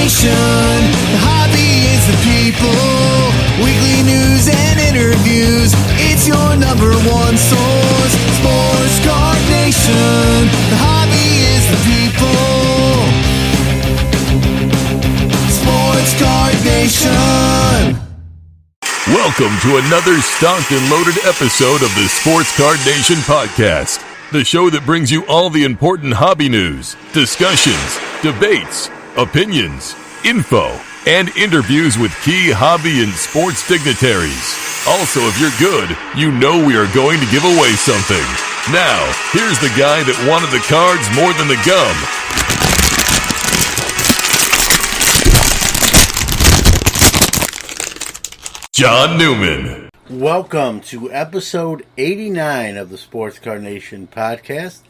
Nation. The hobby is the people. Weekly news and interviews. It's your number one source. Sports Card Nation. The hobby is the people. Sports Card Nation. Welcome to another stocked and loaded episode of the Sports Card Nation podcast, the show that brings you all the important hobby news, discussions, debates, opinions, info, and interviews with key hobby and sports dignitaries. Also, if you're good, you know we are going to give away something. Now, here's the guy that wanted the cards more than the gum. John Newman. Welcome to episode 89 of the Sports Card Nation podcast.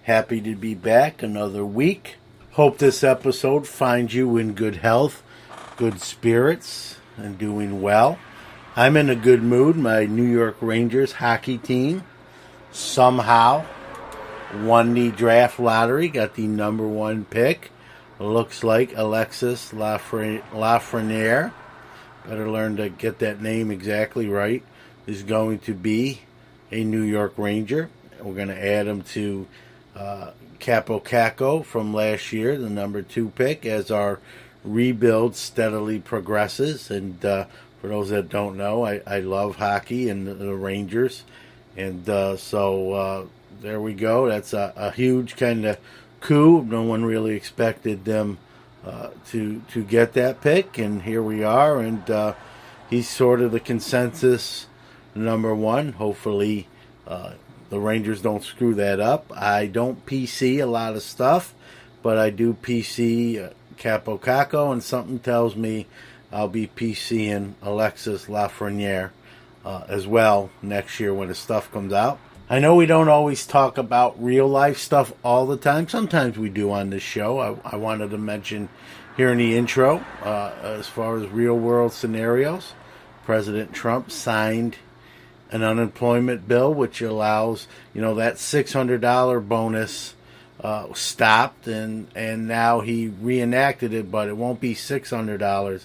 Happy to be back another week. Hope this episode finds you in good health, good spirits, and doing well. I'm in a good mood. My New York Rangers hockey team somehow won the draft lottery, got the number one pick. Looks like Alexis Lafreniere, better learn to get that name exactly right, is going to be a New York Ranger. We're going to add him to Capo Caco from last year, the number 2 pick, as our rebuild steadily progresses. And for those that don't know, I love hockey and the Rangers. And so there we go. That's a huge kind of coup. No one really expected them to get that pick, and here we are, and he's sort of the consensus number one. Hopefully the Rangers don't screw that up. I don't PC a lot of stuff, but I do PC Capo Caco, and something tells me I'll be PCing Alexis Lafreniere as well next year when his stuff comes out. I know we don't always talk about real life stuff all the time. Sometimes we do on this show. I wanted to mention here in the intro, as far as real world scenarios, President Trump signed an unemployment bill which allows, that $600 bonus stopped, and now he reenacted it, but it won't be $600.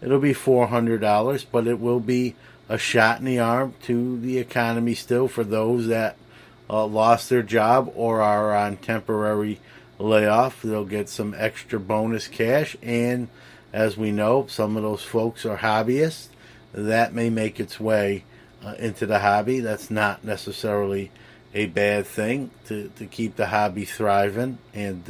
It'll be $400, but it will be a shot in the arm to the economy still for those that lost their job or are on temporary layoff. They'll get some extra bonus cash, and as we know, some of those folks are hobbyists. That may make its way into the hobby. That's not necessarily a bad thing to keep the hobby thriving. And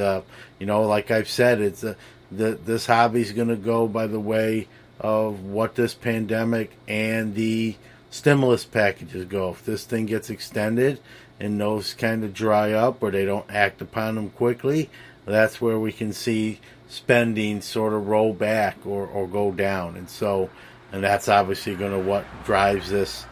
like I've said, it's this hobby's going to go by the way of what this pandemic and the stimulus packages go. If this thing gets extended and those kind of dry up or they don't act upon them quickly, that's where we can see spending sort of roll back or go down. And that's obviously going to what drives this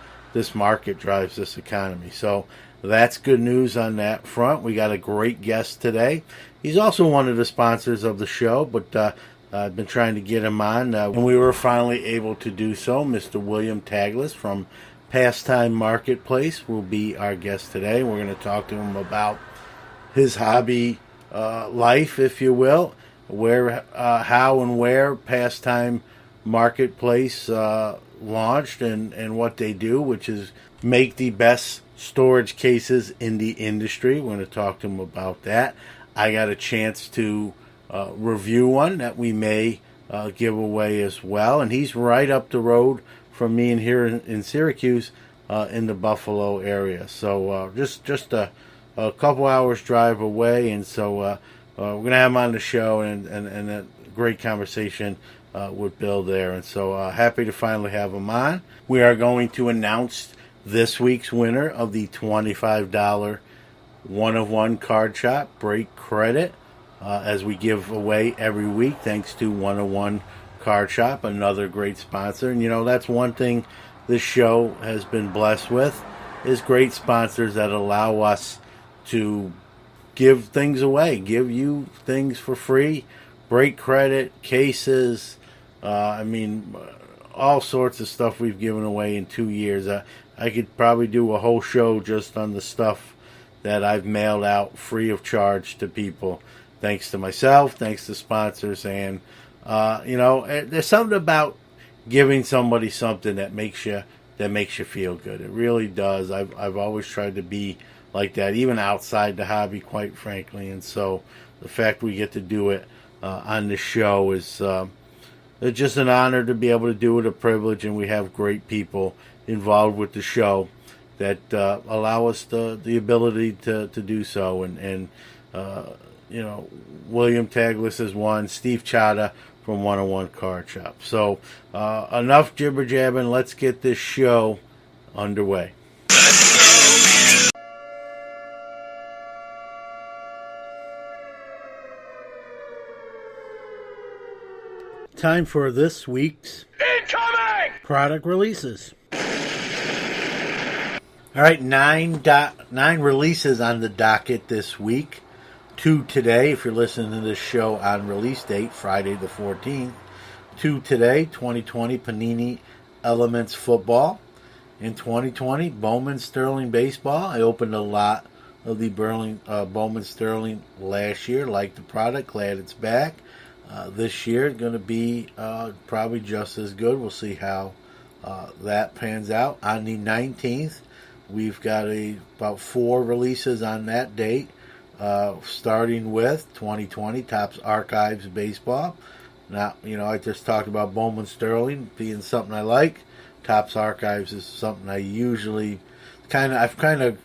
market, drives this economy. So that's good news on that front. We got a great guest today. He's also one of the sponsors of the show, but I've been trying to get him on, and we were finally able to do so. Mr. William Taglis from Pastime Marketplace will be our guest today. We're going to talk to him about his hobby life, if you will, how and where Pastime Marketplace launched and what they do, which is make the best storage cases in the industry. We're going to talk to him about that. I got a chance to review one that we may give away as well, and he's right up the road from me and here in Syracuse in the Buffalo area, so just a couple hours drive away. And so we're gonna have him on the show, and a great conversation with Bill there, and so happy to finally have him on. We are going to announce this week's winner of the $25 one-of-one card shop break credit, as we give away every week, thanks to 101 Card Shop, another great sponsor. And that's one thing this show has been blessed with, is great sponsors that allow us to give things away, give you things for free, break credit, cases, all sorts of stuff we've given away in 2 years. I could probably do a whole show just on the stuff that I've mailed out free of charge to people, thanks to myself, thanks to sponsors, and There's something about giving somebody something that makes you feel good. It really does. I've always tried to be like that, even outside the hobby, quite frankly. And so the fact we get to do it on the show is it's just an honor to be able to do it, a privilege, and we have great people involved with the show that allow us the ability to do so. And William Taglis is one, Steve Chata from 101 Card Shop. So enough jibber jabbing. Let's get this show underway. Time for this week's incoming product releases. All right, nine releases on the docket this week. 2 today, if you're listening to this show on release date, Friday the 14th. 2 today, 2020 Panini Elements Football. In 2020, Bowman Sterling Baseball. I opened a lot of the Bowman Sterling last year. Liked the product, glad it's back. This year, it's going to be probably just as good. We'll see how that pans out. On the 19th, we've got about 4 releases on that date, starting with 2020 Topps Archives Baseball. Now, I just talked about Bowman Sterling being something I like. Topps Archives is something I usually I've kind of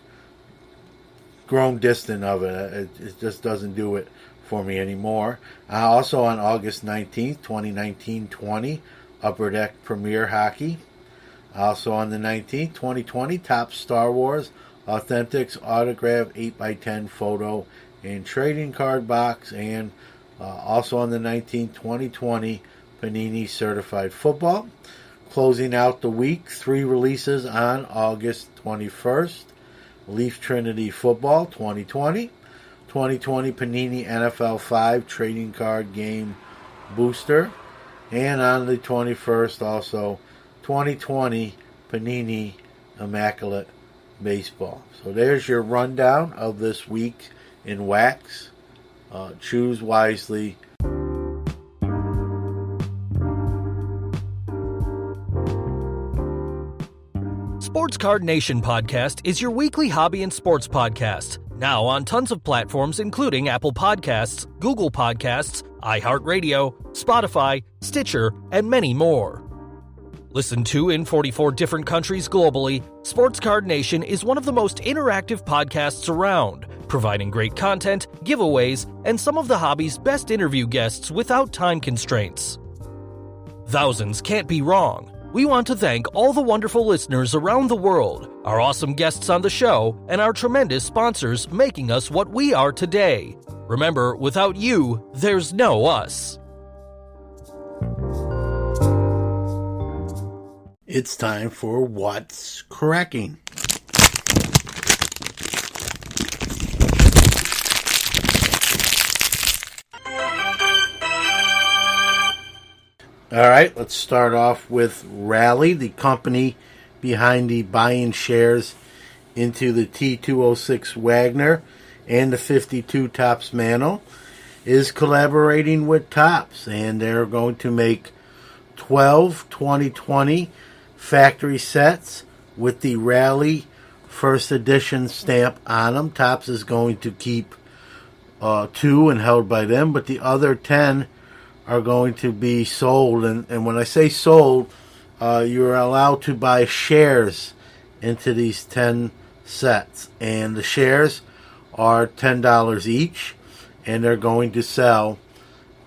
grown distant of it. It just doesn't do it for me anymore. Also on August 19th, 2019-20, Upper Deck Premier Hockey. Also on the 19th, 2020, Topps Star Wars Authentics Autograph 8x10 Photo and Trading Card Box. And also on the 19th, 2020, Panini Certified Football. Closing out the week, 3 releases on August 21st. Leaf Trinity Football 2020. 2020 Panini NFL 5 Trading Card Game Booster. And on the 21st also 2020 Panini Immaculate Baseball. So there's your rundown of this week in wax. Choose wisely. Sports Card Nation Podcast is your weekly hobby and sports podcast. Now on tons of platforms including Apple Podcasts, Google Podcasts, iHeartRadio, Spotify, Stitcher, and many more. Listened to in 44 different countries globally, Sports Card Nation is one of the most interactive podcasts around, providing great content, giveaways, and some of the hobby's best interview guests without time constraints. Thousands can't be wrong. We want to thank all the wonderful listeners around the world, our awesome guests on the show, and our tremendous sponsors making us what we are today. Remember, without you, there's no us. It's time for What's Cracking. All right, let's start off with Rally, the company behind the buying shares into the T206 Wagner and the 52 Topps Mano, is collaborating with Topps, and they're going to make 12 2020 factory sets with the Rally first edition stamp on them. Topps is going to keep 2 and held by them, but the other 10 are going to be sold. And when I say sold, you're allowed to buy shares into these 10 sets. And the shares are $10 each, and they're going to sell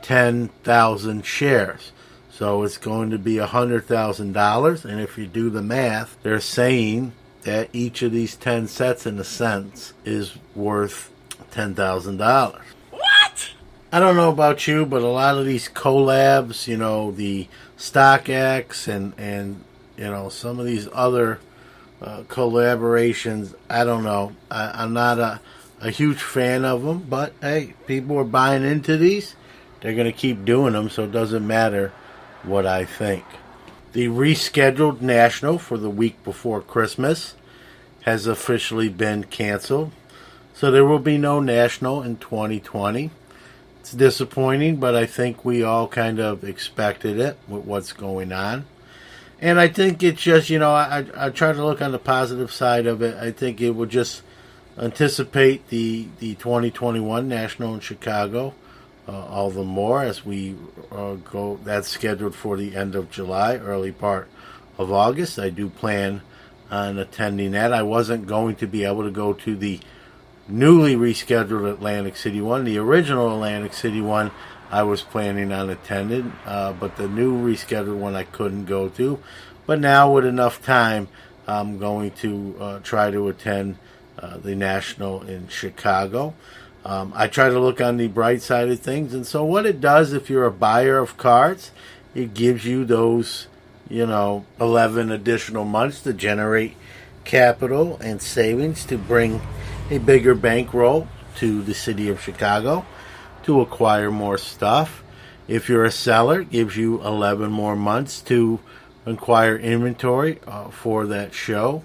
10,000 shares. So it's going to be $100,000. And if you do the math, they're saying that each of these 10 sets, in a sense, is worth $10,000. I don't know about you, but a lot of these collabs, the StockX and some of these other collaborations, I don't know. I'm not a huge fan of them, but hey, people are buying into these. They're going to keep doing them, so it doesn't matter what I think. The rescheduled National for the week before Christmas has officially been canceled, so there will be no National in 2020. It's disappointing, but I think we all kind of expected it with what's going on. And I think it's just, I try to look on the positive side of it. I think it will just anticipate the 2021 National in Chicago all the more as we go. That's scheduled for the end of July, early part of August. I do plan on attending that. I wasn't going to be able to go to the newly rescheduled Atlantic City one. The original Atlantic City one I was planning on attending, but the new rescheduled one I couldn't go to. But now with enough time, I'm going to try to attend the National in Chicago. I try to look on the bright side of things, and so what it does, if you're a buyer of cards, it gives you those 11 additional months to generate capital and savings to bring a bigger bankroll to the city of Chicago to acquire more stuff. If you're a seller, it gives you 11 more months to acquire inventory for that show.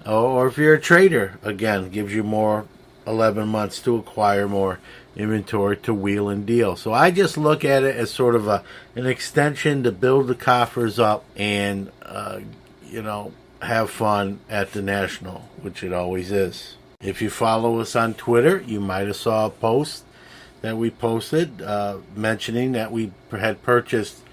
Or if you're a trader, again, gives you more 11 months to acquire more inventory to wheel and deal. So I just look at it as sort of an extension to build the coffers up and, have fun at the National, which it always is. If you follow us on Twitter, you might have saw a post that we posted mentioning that we had purchased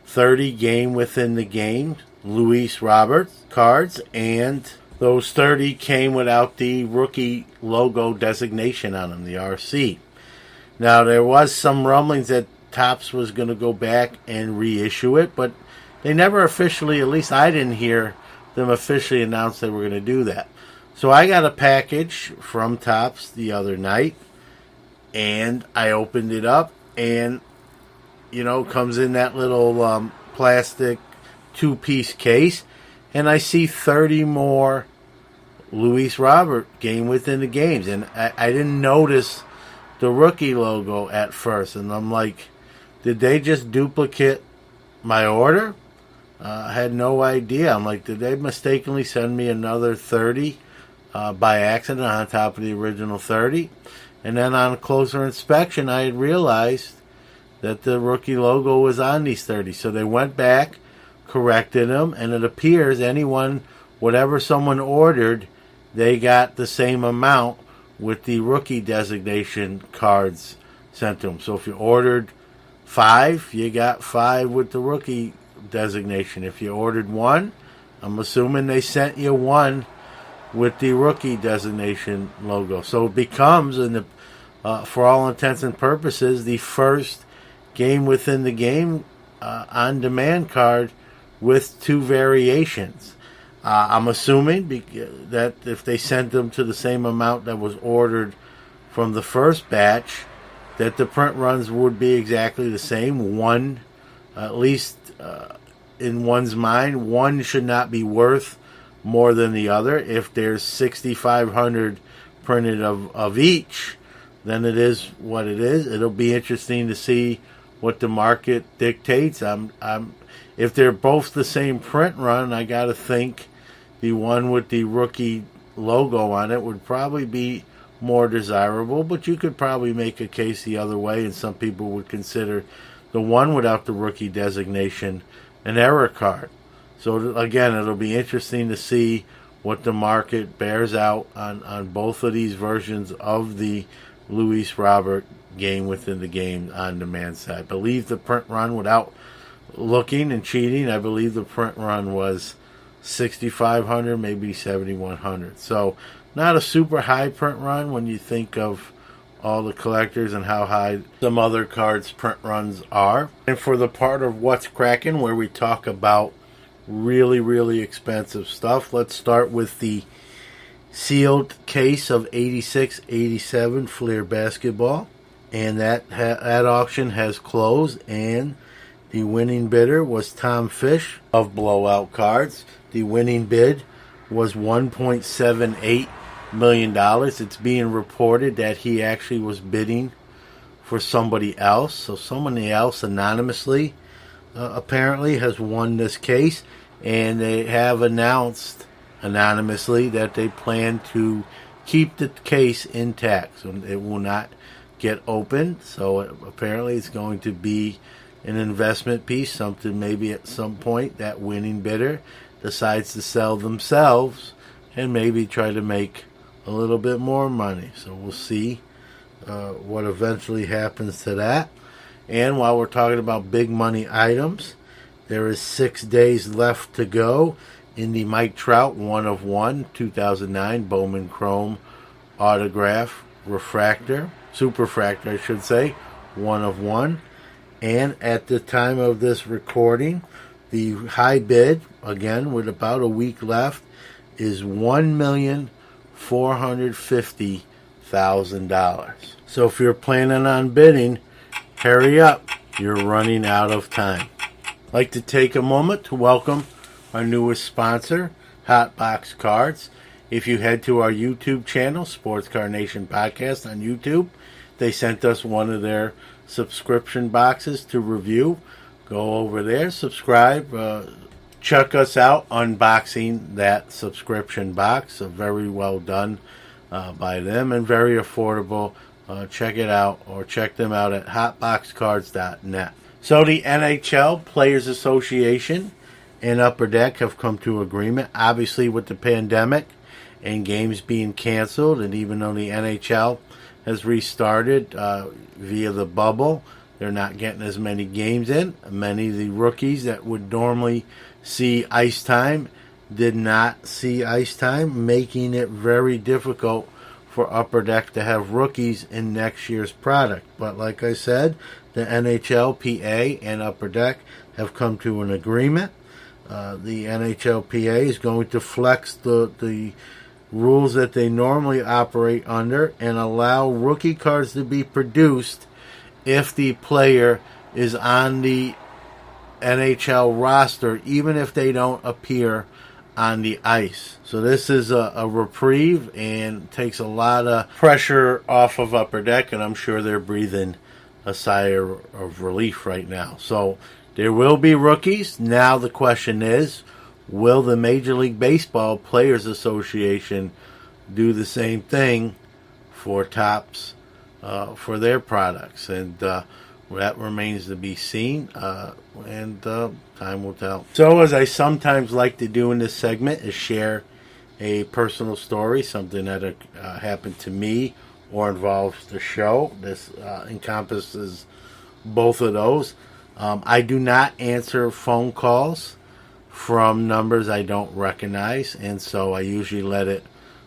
30 game within the game Luis Roberts cards, and those 30 came without the rookie logo designation on them, the RC. Now, there was some rumblings that Topps was going to go back and reissue it, but they never officially, at least I didn't hear them officially announce they were going to do that. So I got a package from Topps the other night, and I opened it up, and, comes in that little plastic two-piece case, and I see 30 more Luis Robert game within the games, and I didn't notice the rookie logo at first, and I'm like, did they just duplicate my order? I had no idea. I'm like, did they mistakenly send me another 30 by accident on top of the original 30? And then on closer inspection, I had realized that the rookie logo was on these 30. So they went back, corrected them, and it appears whatever someone ordered, they got the same amount with the rookie designation cards sent to them. So if you ordered 5, you got 5 with the rookie designation. If you ordered 1, I'm assuming they sent you 1 with the rookie designation logo. So it becomes, for all intents and purposes, the first game within the game on-demand card with 2 variations. I'm assuming that if they sent them to the same amount that was ordered from the first batch, that the print runs would be exactly the same. One, at least in one's mind, one should not be worth more than the other. If there's 6,500 printed of each, then it is what it is. It'll be interesting to see what the market dictates. If they're both the same print run, I got to think the one with the rookie logo on it would probably be more desirable, but you could probably make a case the other way, and some people would consider the one without the rookie designation an error card. So again, it'll be interesting to see what the market bears out on both of these versions of the Luis Robert game within the game on-demand side. I believe the print run, without looking and cheating, I believe the print run was 6,500, maybe 7,100. So not a super high print run when you think of all the collectors and how high some other cards' print runs are. And for the part of What's Cracking, where we talk about really, really expensive stuff, let's start with the sealed case of 86-87 Fleer basketball. And that auction has closed, and the winning bidder was Tom Fish of Blowout Cards. The winning bid was $1.78 million. It's being reported that he actually was bidding for somebody else. So somebody else anonymously apparently has won this case, and they have announced anonymously that they plan to keep the case intact. So it will not get opened. So apparently it's going to be an investment piece, something maybe at some point that winning bidder decides to sell themselves and maybe try to make a little bit more money. So we'll see what eventually happens to that. And while we're talking about big money items, there is 6 days left to go in the Mike Trout 1 of 1 2009 Bowman Chrome autograph refractor, superfractor I should say, 1 of 1. And at the time of this recording, the high bid, again with about a week left, is $1,450,000. So if you're planning on bidding, hurry up. You're running out of time. I'd like to take a moment to welcome our newest sponsor, Hotbox Cards. If you head to our YouTube channel, Sports Card Nation Podcast on YouTube, they sent us one of their subscription boxes to review. Go over there, subscribe, check us out unboxing that subscription box. Very well done by them and very affordable. Check it out or check them out at hotboxcards.net. So the NHL Players Association and Upper Deck have come to agreement, obviously with the pandemic and games being canceled, and even though the NHL has restarted via the bubble, they're not getting as many games in. Many of the rookies that would normally see ice time did not see ice time, making it very difficult for Upper Deck to have rookies in next year's product. But like I said, the NHL, PA, and Upper Deck have come to an agreement. The NHL, PA is going to flex the rules that they normally operate under and allow rookie cards to be produced if the player is on the NHL roster, even if they don't appear on the ice. So this is a reprieve and takes a lot of pressure off of Upper Deck, and I'm sure they're breathing a sigh of relief right now. So there will be rookies. Now the question is, will the Major League Baseball Players Association do the same thing for Topps for their products? And that remains to be seen, and time will tell. So as I sometimes like to do in this segment is share a personal story, something that happened to me or involves the show. This encompasses both of those. I do not answer phone calls from numbers I don't recognize, and so I usually let it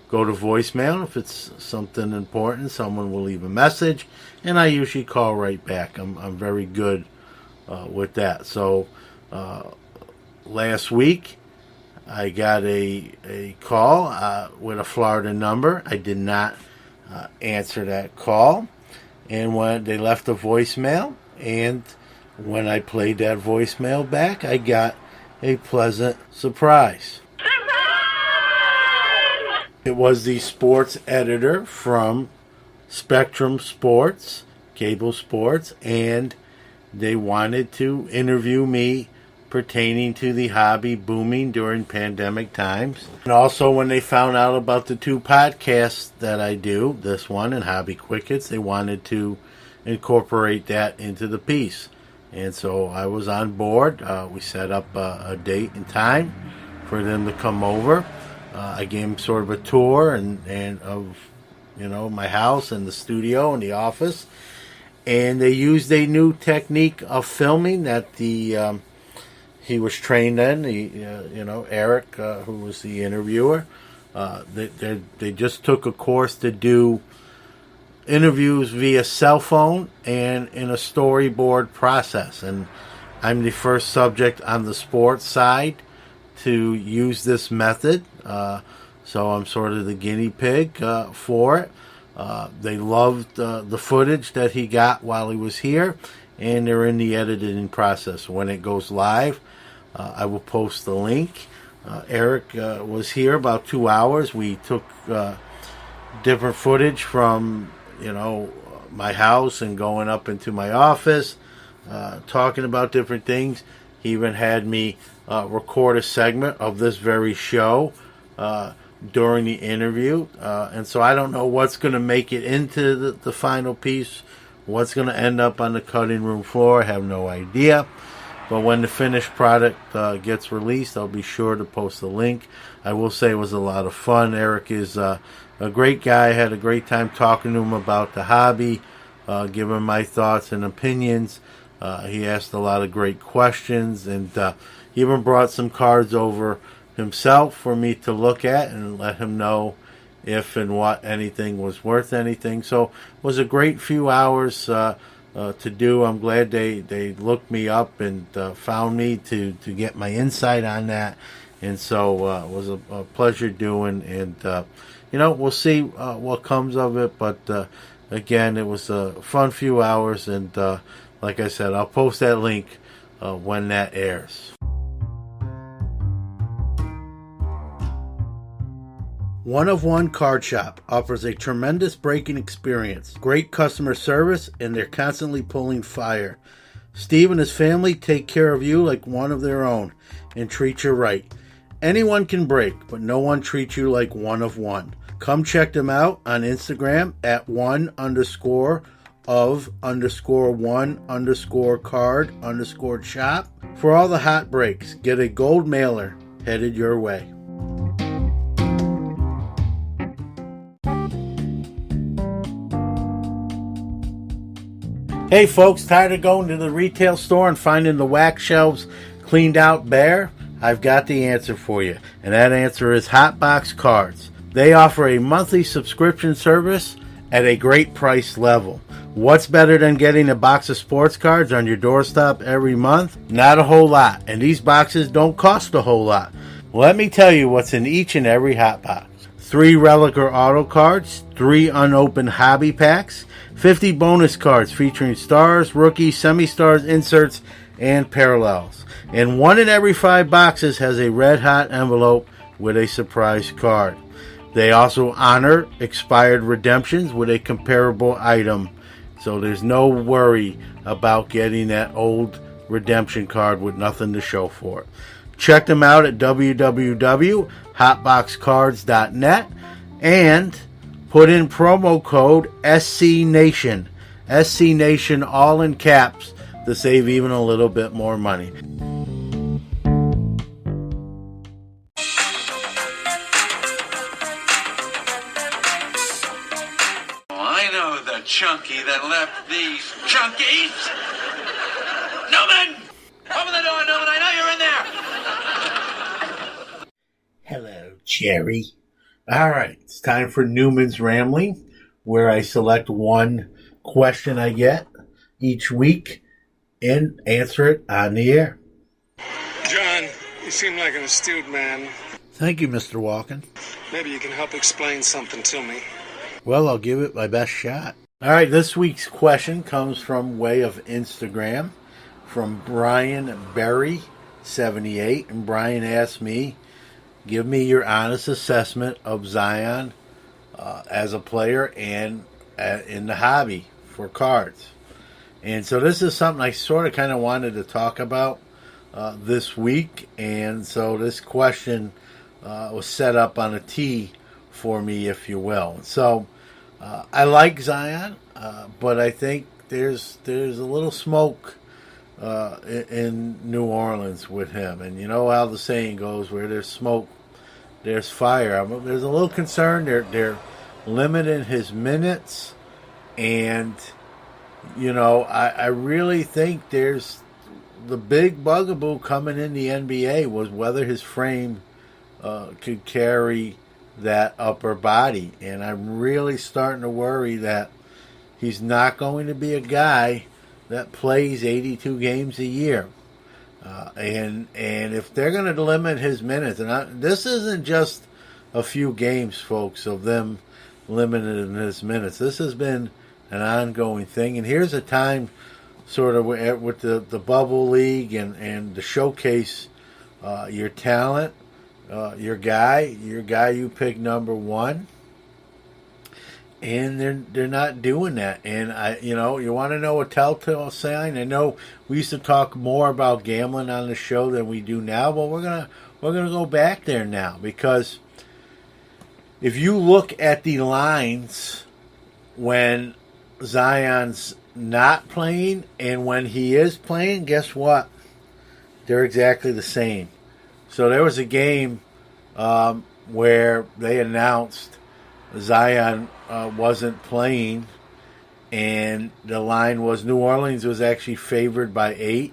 go to voicemail. If it's something important, someone will leave a message, and I usually call right back. I'm very good with that. So last week I got a call with a Florida number. I did not answer that call, and when they left a voicemail, and when I played that voicemail back, I got a pleasant surprise. It was the sports editor from Spectrum Sports, Cable Sports, and they wanted to interview me pertaining to the hobby booming during pandemic times. And also when they found out about the two podcasts that I do, this one and Hobby Quick Hits, they wanted to incorporate that into the piece. And so I was on board. We set up a date and time for them to come over. I gave them sort of a tour and of my house and the studio and the office. And they used a new technique of filming that he was trained in. Eric, who was the interviewer, they just took a course to do interviews via cell phone and in a storyboard process. And I'm the first subject on the sports side to use this method. So I'm sort of the guinea pig for it. They loved the footage that he got while he was here, and they're in the editing process. When it goes live, I will post the link. Eric was here about 2 hours. We took different footage from my house and going up into my office, talking about different things. He even had me record a segment of this very show during the interview. And so I don't know what's going to make it into the final piece, what's going to end up on the cutting room floor. I have no idea. But when the finished product gets released, I'll be sure to post a link. I will say it was a lot of fun. Eric is a great guy. I had a great time talking to him about the hobby, giving my thoughts and opinions. He asked a lot of great questions, and he even brought some cards over himself for me to look at and let him know if and what anything was worth anything. So it was a great few hours to do. I'm glad they looked me up and found me to get my insight on that. And so it was a pleasure doing. And, we'll see what comes of it. But, again, it was a fun few hours. And like I said, I'll post that link when that airs. One of One Card Shop offers a tremendous breaking experience, great customer service, and they're constantly pulling fire. Steve and his family take care of you like one of their own and treat you right. Anyone can break, but no one treats you like One of One. Come check them out on Instagram at one_of_one_card_shop. For all the hot breaks, get a gold mailer headed your way. Hey folks, tired of going to the retail store and finding the wax shelves cleaned out bare? I've got the answer for you, and that answer is Hotbox Cards. They offer a monthly subscription service at a great price level. What's better than getting a box of sports cards on your doorstep every month? Not a whole lot, and these boxes don't cost a whole lot. Let me tell you what's in each and every hot box. 3 relic or auto cards, 3 unopened hobby packs, 50 bonus cards featuring stars, rookies, semi-stars, inserts, and parallels. And 1 in every 5 boxes has a red-hot envelope with a surprise card. They also honor expired redemptions with a comparable item, so there's no worry about getting that old redemption card with nothing to show for it. Check them out at www.hotboxcards.net and put in promo code SCNation. SCNation all in caps to save even a little bit more money. I know the chunky that left these chunkies. Newman! Open the door, Newman. I know you're in there. Hello, Jerry. All right, it's time for Newman's Rambling, where I select one question I get each week and answer it on the air. John, you seem like an astute man. Thank you, Mr. Walken. Maybe you can help explain something to me. Well, I'll give it my best shot. All right, this week's question comes from way of Instagram from Brian Berry, 78. And Brian asked me, give me your honest assessment of Zion as a player and in the hobby for cards. And so this is something I sort of kind of wanted to talk about this week. And so this question was set up on a tee for me, if you will. So I like Zion, but I think there's a little smoke in New Orleans with him. And you know how the saying goes, where there's smoke, there's fire. There's a little concern. They're limiting his minutes. And, I really think there's the big bugaboo coming in the NBA was whether his frame could carry that upper body. And I'm really starting to worry that he's not going to be a guy that plays 82 games a year. And if they're going to limit his minutes, and this isn't just a few games, folks, of them limiting his minutes. This has been an ongoing thing. And here's a time sort of with the bubble league and to showcase your talent, your guy you pick number one. And they're not doing that. And you want to know a telltale sign? I know we used to talk more about gambling on the show than we do now, but we're gonna go back there now because if you look at the lines when Zion's not playing and when he is playing, guess what? They're exactly the same. So there was a game where they announced Zion wasn't playing, and the line was New Orleans was actually favored by 8.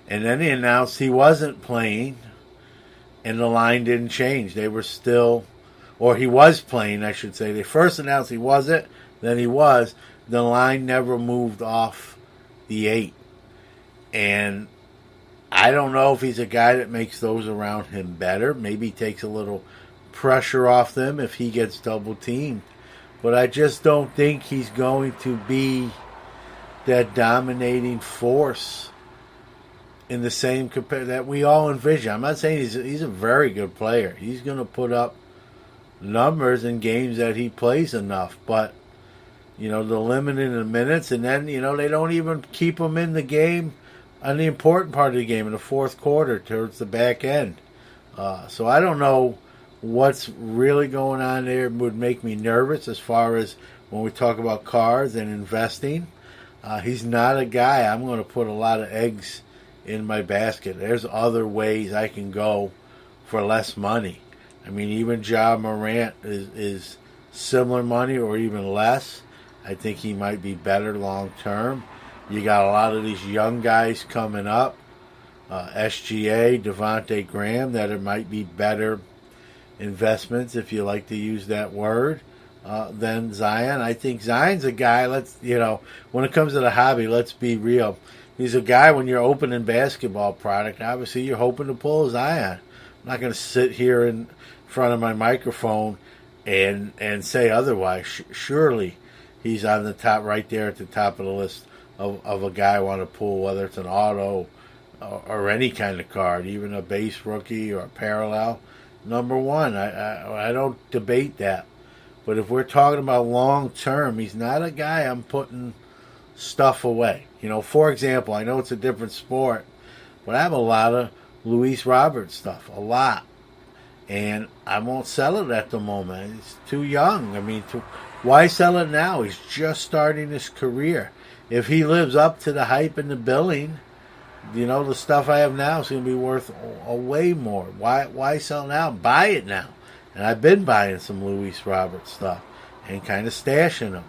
And then they announced he wasn't playing, and the line didn't change. They were still, or he was playing, I should say. They first announced he wasn't, then he was. The line never moved off the 8. And I don't know if he's a guy that makes those around him better. Maybe he takes a little pressure off them if he gets double teamed. But I just don't think he's going to be that dominating force in the same that we all envision. I'm not saying he's a very good player. He's going to put up numbers in games that he plays enough, but the limiting the minutes, and then they don't even keep him in the game on the important part of the game in the fourth quarter towards the back end. So I don't know what's really going on there. It would make me nervous as far as when we talk about cars and investing. He's not a guy I'm going to put a lot of eggs in my basket. There's other ways I can go for less money. I mean, even Ja Morant is similar money or even less. I think he might be better long term. You got a lot of these young guys coming up, SGA, Devontae Graham, that it might be better investments, if you like to use that word, than Zion. I think Zion's a guy, when it comes to the hobby, let's be real. He's a guy, when you're opening basketball product, obviously you're hoping to pull Zion. I'm not going to sit here in front of my microphone and say otherwise. Surely he's on the top, right there at the top of the list of a guy I want to pull, whether it's an auto or any kind of card, even a base rookie or a parallel. Number one, I don't debate that. But if we're talking about long term, he's not a guy I'm putting stuff away. For example, I know it's a different sport, but I have a lot of Luis Roberts stuff, a lot. And I won't sell it at the moment. He's too young. I mean, why sell it now? He's just starting his career. If he lives up to the hype and the billing, the stuff I have now is going to be worth a way more. Why sell now? Buy it now. And I've been buying some Luis Roberts stuff and kind of stashing them.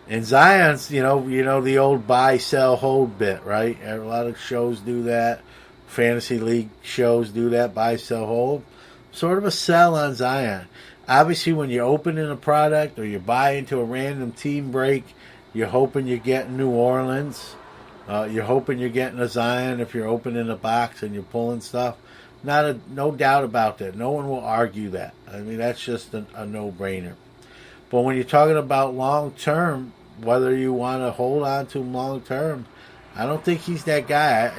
And Zion's, the old buy, sell, hold bit, right? A lot of shows do that. Fantasy league shows do that, buy, sell, hold. Sort of a sell on Zion. Obviously, when you're opening a product or you buy into a random team break, you're hoping you're getting New Orleans. You're hoping you're getting a Zion if you're opening a box and you're pulling stuff. No doubt about that. No one will argue that. I mean, that's just a no-brainer. But when you're talking about long-term, whether you want to hold on to him long-term, I don't think he's that guy.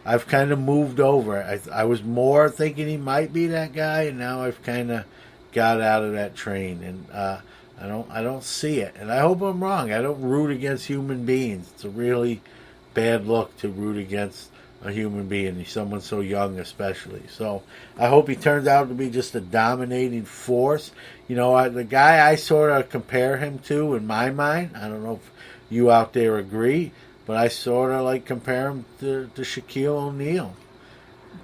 I've kind of moved over. I was more thinking he might be that guy, and now I've kind of got out of that train, and I don't see it. And I hope I'm wrong. I don't root against human beings. It's a really bad look to root against a human being, someone so young especially. So I hope he turns out to be just a dominating force. The guy I sort of compare him to in my mind, I don't know if you out there agree, but I sort of compare him to Shaquille O'Neal.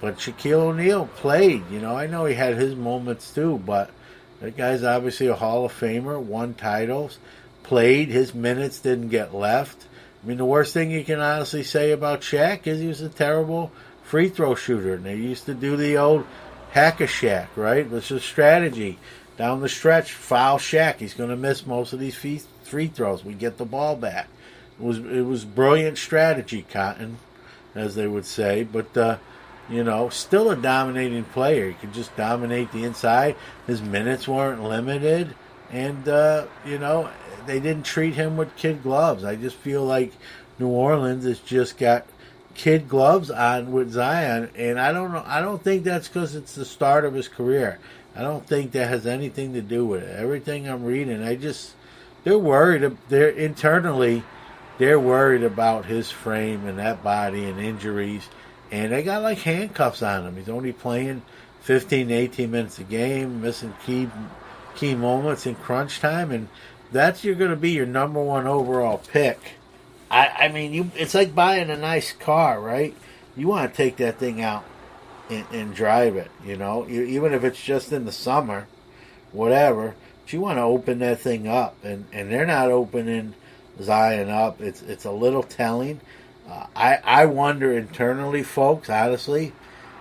But Shaquille O'Neal played, I know he had his moments too, but that guy's obviously a Hall of Famer, won titles, played, his minutes didn't get left. I mean, the worst thing you can honestly say about Shaq is he was a terrible free throw shooter. And they used to do the old hack-a-Shaq, right? It was a strategy. Down the stretch, foul Shaq. He's going to miss most of these free throws. We get the ball back. It was brilliant strategy, Cotton, as they would say. But, still a dominating player. He could just dominate the inside. His minutes weren't limited. And, they didn't treat him with kid gloves. I just feel like New Orleans has just got kid gloves on with Zion, and I don't know. I don't think that's because it's the start of his career. I don't think that has anything to do with it. Everything I'm reading, they're worried. They're worried about his frame and that body and injuries, and they got handcuffs on him. He's only playing 15 to 18 minutes a game, missing key moments in crunch time, and you're going to be your number one overall pick. I mean, it's like buying a nice car, right? You want to take that thing out and drive it, even if it's just in the summer, whatever. But you want to open that thing up, and they're not opening Zion up. It's a little telling. I wonder internally, folks, honestly,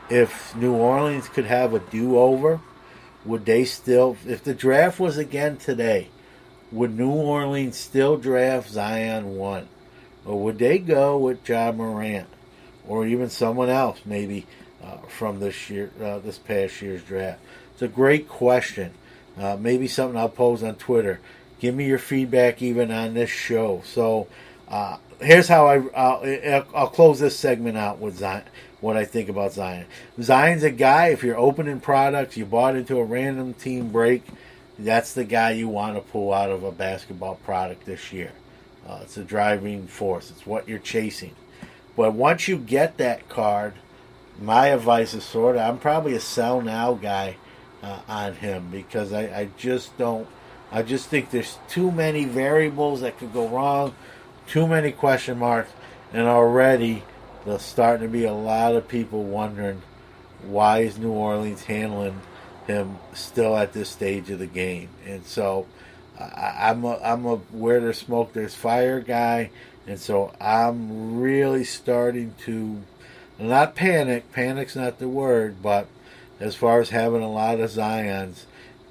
if New Orleans could have a do-over, would they still, if the draft was again today, would New Orleans still draft Zion 1? Or would they go with Ja Morant? Or even someone else, maybe from this past year's draft? It's a great question. Maybe something I'll pose on Twitter. Give me your feedback even on this show. So here's how I'll close this segment out with Zion, what I think about Zion. Zion's a guy, if you're opening products, you bought into a random team break, that's the guy you want to pull out of a basketball product this year. It's a driving force. It's what you're chasing. But once you get that card, my advice is I'm probably a sell now guy on him, because I just think there's too many variables that could go wrong, too many question marks, and already there's starting to be a lot of people wondering, why is New Orleans handling him still at this stage of the game? And so I'm a where there's smoke there's fire guy, and so I'm really starting to not panic. Panic's not the word, but as far as having a lot of Zions,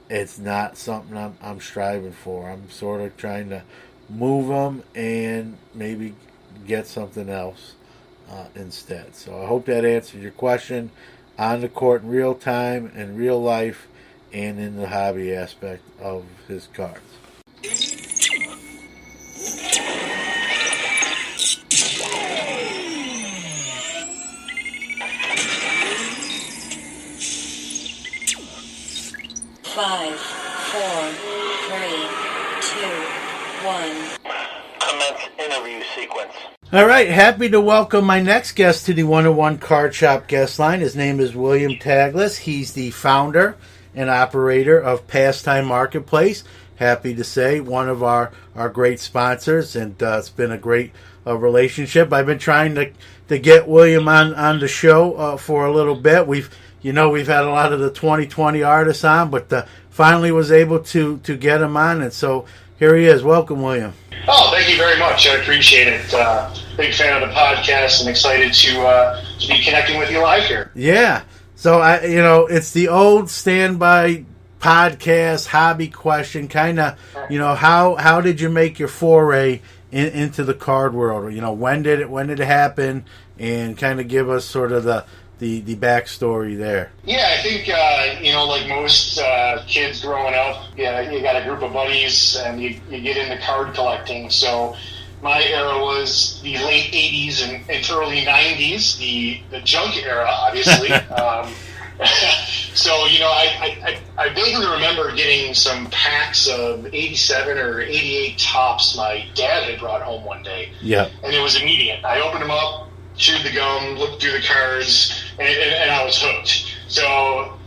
it's not something I'm striving for. I'm sort of trying to move them and maybe get something else instead. So I hope that answers your question on the court in real time, in real life, and in the hobby aspect of his cards. Five, four, three, two, one. Commence interview sequence. All right, happy to welcome my next guest to the 101 Card Shop guest line. His name is William Taglis. He's the founder and operator of Pastime Marketplace. Happy to say one of our great sponsors, and it's been a great relationship. I've been trying to get William on the show for a little bit. We've had a lot of the 2020 artists on, but finally was able to get him on, and so here he is. Welcome, William. Oh, thank you very much. I appreciate it. Big fan of the podcast and excited to be connecting with you live here. Yeah. So it's the old standby podcast hobby question, kind of. How did you make your foray into the card world? When did it happen? And kind of give us sort of the backstory there. Yeah, I think like most kids growing up, you got a group of buddies and you get into card collecting. So my era was the late 80s and early 90s, the junk era, obviously. So I vaguely remember getting some packs of 87 or 88 tops my dad had brought home one day. Yeah, and it was immediate. I opened them up, chewed the gum, looked through the cards, and I was hooked. So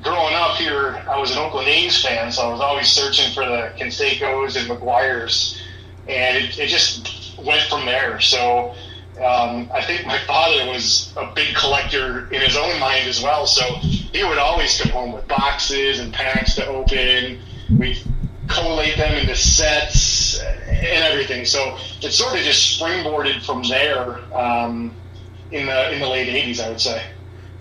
growing up here, I was an Oakland A's fan, so I was always searching for the Canseco's and McGuire's, and it just went from there. So I think my father was a big collector in his own mind as well, so he would always come home with boxes and packs to open. We'd collate them into sets and everything. So it sort of just springboarded from there in the late 80s, I would say.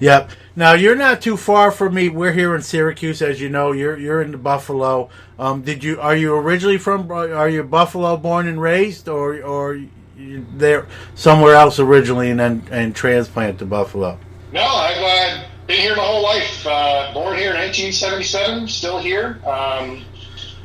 Yep. Now you're not too far from me. We're here in Syracuse, as you know. You're in Buffalo. Are you originally from? Are you Buffalo born and raised, or you there somewhere else originally and transplanted to Buffalo? No, I've been here my whole life. Born here in 1977, still here.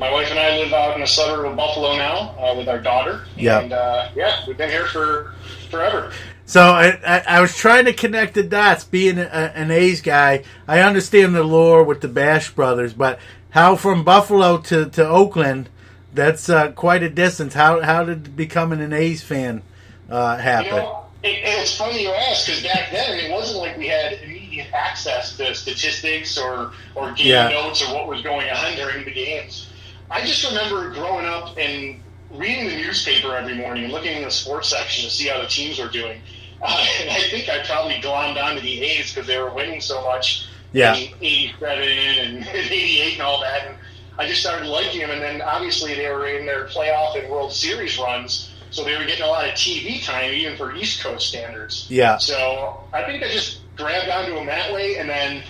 My wife and I live out in a suburb of Buffalo now with our daughter. Yeah. And we've been here for forever. So I was trying to connect the dots. Being an A's guy, I understand the lore with the Bash brothers, but how from Buffalo to Oakland, that's quite a distance. How did becoming an A's fan happen? It's funny you ask, because back then it wasn't like we had immediate immediate access to statistics or game notes or what was going on during the games. I just remember growing up and reading the newspaper every morning and looking in the sports section to see how the teams were doing. And I think I probably glommed onto the A's because they were winning so much in 87 and 88 and all that. And I just started liking them. And then obviously they were in their playoff and World Series runs, so they were getting a lot of TV time, even for East Coast standards. Yeah. So I think I just grabbed onto them that way. And then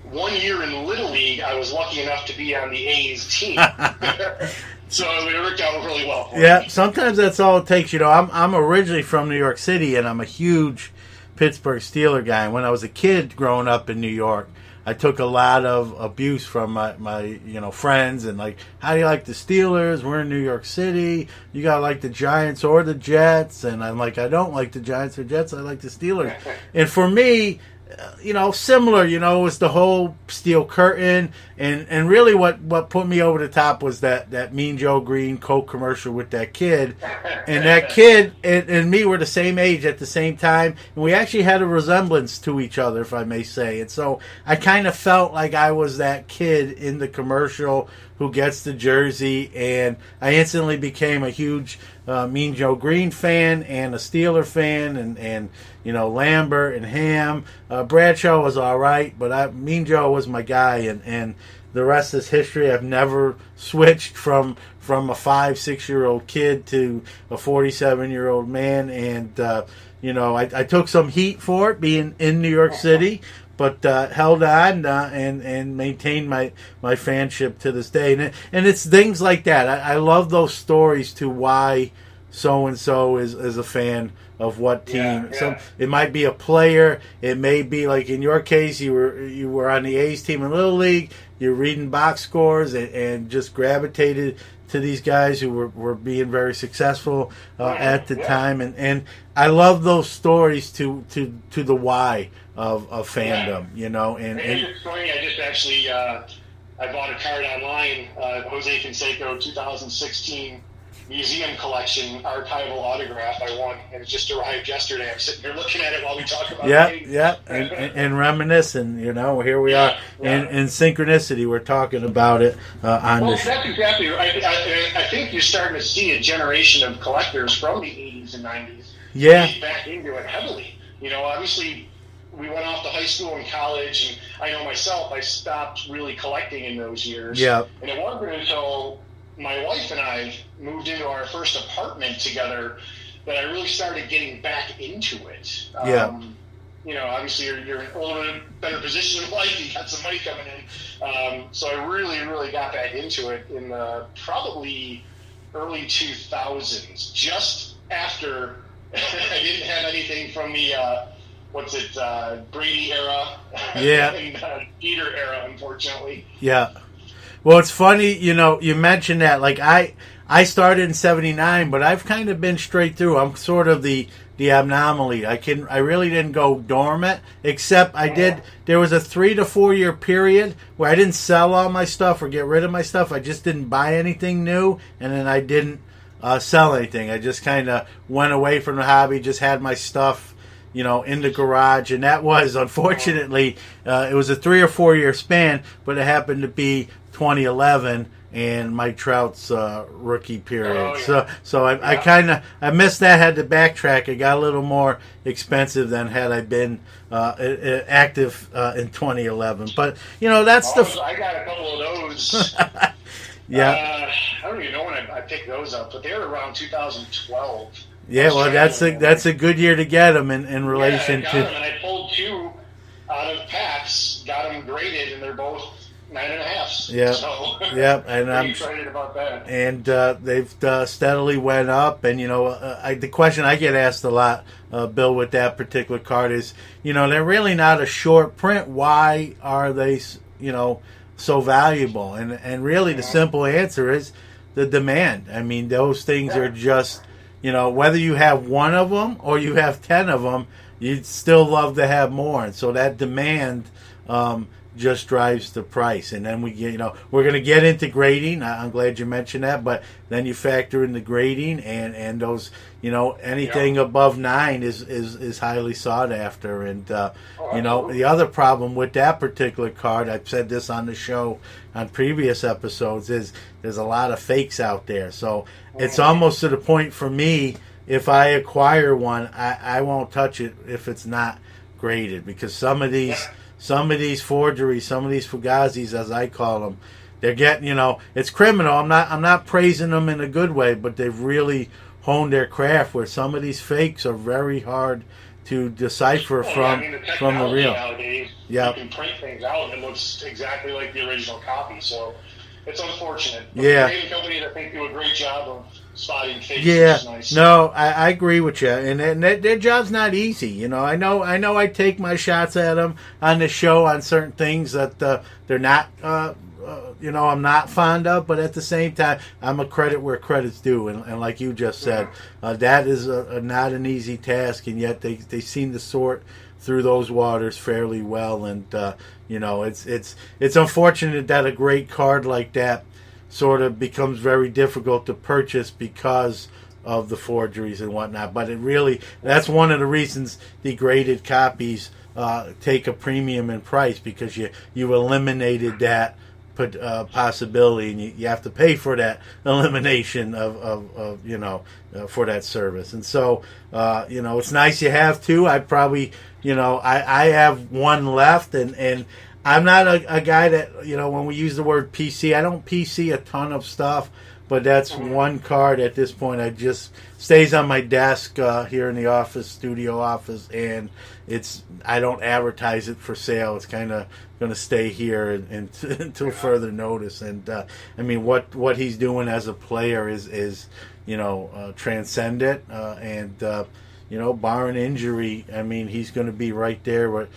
one year in Little League, I was lucky enough to be on the A's team. So it worked out really well for me. Sometimes that's all it takes. You know, I'm originally from New York City, and I'm a huge Pittsburgh Steeler guy. And when I was a kid growing up in New York, I took a lot of abuse from my friends, and like, how do you like the Steelers? We're in New York City. You gotta like the Giants or the Jets. And I'm like, I don't like the Giants or Jets. I like the Steelers. And for me, similar, it was the whole steel curtain, and really what put me over the top was that Mean Joe Green Coke commercial with that kid. And that kid and me were the same age at the same time, and we actually had a resemblance to each other, if I may say. And so I kind of felt like I was that kid in the commercial who gets the jersey, and I instantly became a huge Mean Joe Green fan and a Steeler fan, and Lambert and Ham. Bradshaw was all right, but Mean Joe was my guy, and the rest is history. I've never switched from a 5-6-year-old kid to a 47-year-old man, and I took some heat for it being in New York City, but held on and maintained my fanship to this day. And it's things like that. I love those stories to why so-and-so is a fan of what team. Yeah. So it might be a player. It may be, like in your case, you were on the A's team in Little League. You're reading box scores and just gravitated to these guys who were being very successful at the time. And I love those stories to the why of fandom, And it's funny, I just actually I bought a card online, Jose Canseco 2016 museum collection archival autograph I won, and it just arrived yesterday. I'm sitting here looking at it while we talk about it. And reminiscing, here we are. In synchronicity, we're talking about it on this. That's exactly right. I think you're starting to see a generation of collectors from the 80s and 90s get back into it heavily. Obviously, we went off to high school and college, and I know myself, I stopped really collecting in those years. Yeah. And it wasn't until my wife and I moved into our first apartment together that I really started getting back into it. Obviously you're in a little bit better position in life. You got some money coming in. So I really, really got back into it in the probably early 2000s, just after I didn't have anything from the, Brady era and Peter era, unfortunately. Yeah. Well, it's funny, you mentioned that. Like, I started in 79, but I've kind of been straight through. I'm sort of the anomaly. I really didn't go dormant, except I did. There was a 3 to 4 year period where I didn't sell all my stuff or get rid of my stuff. I just didn't buy anything new, and then I didn't sell anything. I just kind of went away from the hobby, just had my stuff, in the garage. And that was, unfortunately, it was a 3 or 4 year span, but it happened to be 2011 and Mike Trout's rookie period. So I missed that, had to backtrack. It got a little more expensive than had I been active in 2011. But, that's I got a couple of those. Yeah. I don't even know when I picked those up, but they were around 2012. Yeah, well, that's a good year to get them in relation I got to. them, and I pulled 2 out of packs, got them graded, and they're both 9.5s. Yeah, so, and I'm excited about that. And they've steadily went up, and the question I get asked a lot, Bill, with that particular card is, they're really not a short print. Why are they, so valuable? And really, the simple answer is the demand. I mean, those things are just, whether you have one of them or you have 10 of them, you'd still love to have more. And so that demand just drives the price. And then we get, we're going to get into grading. I'm glad you mentioned that, but then you factor in the grading and those, anything above 9 is highly sought after. And, the other problem with that particular card, I've said this on the show on previous episodes, is there's a lot of fakes out there. So it's almost to the point for me, if I acquire one, I won't touch it if it's not graded, because some of these forgeries, some of these fugazis, as I call them, they're getting, it's criminal. I'm not praising them in a good way, but they've really honed their craft where some of these fakes are very hard to decipher from the real. Nowadays, you can print things out and it looks exactly like the original copy, so it's unfortunate. But the grading companies, I think, do a great job of spotting fakes. Yeah, which is nice. No, I agree with you, and their job's not easy. I know I take my shots at them on the show on certain things that they're not, I'm not fond of, but at the same time, I'm a credit where credit's due, and like you just said, that is not an easy task, and yet they seem to sort through those waters fairly well, and it's unfortunate that a great card like that sort of becomes very difficult to purchase because of the forgeries and whatnot. But that's one of the reasons the graded copies take a premium in price, because you eliminated that possibility, and you have to pay for that elimination of for that service. And so it's nice you have two. I probably I have one left, and I'm not a guy that, when we use the word PC, I don't PC a ton of stuff, but that's one card at this point. I just stays on my desk here in the studio office, and I don't advertise it for sale. It's kind of going to stay here until further notice. And what he's doing as a player is transcendent, and barring injury, he's going to be right there with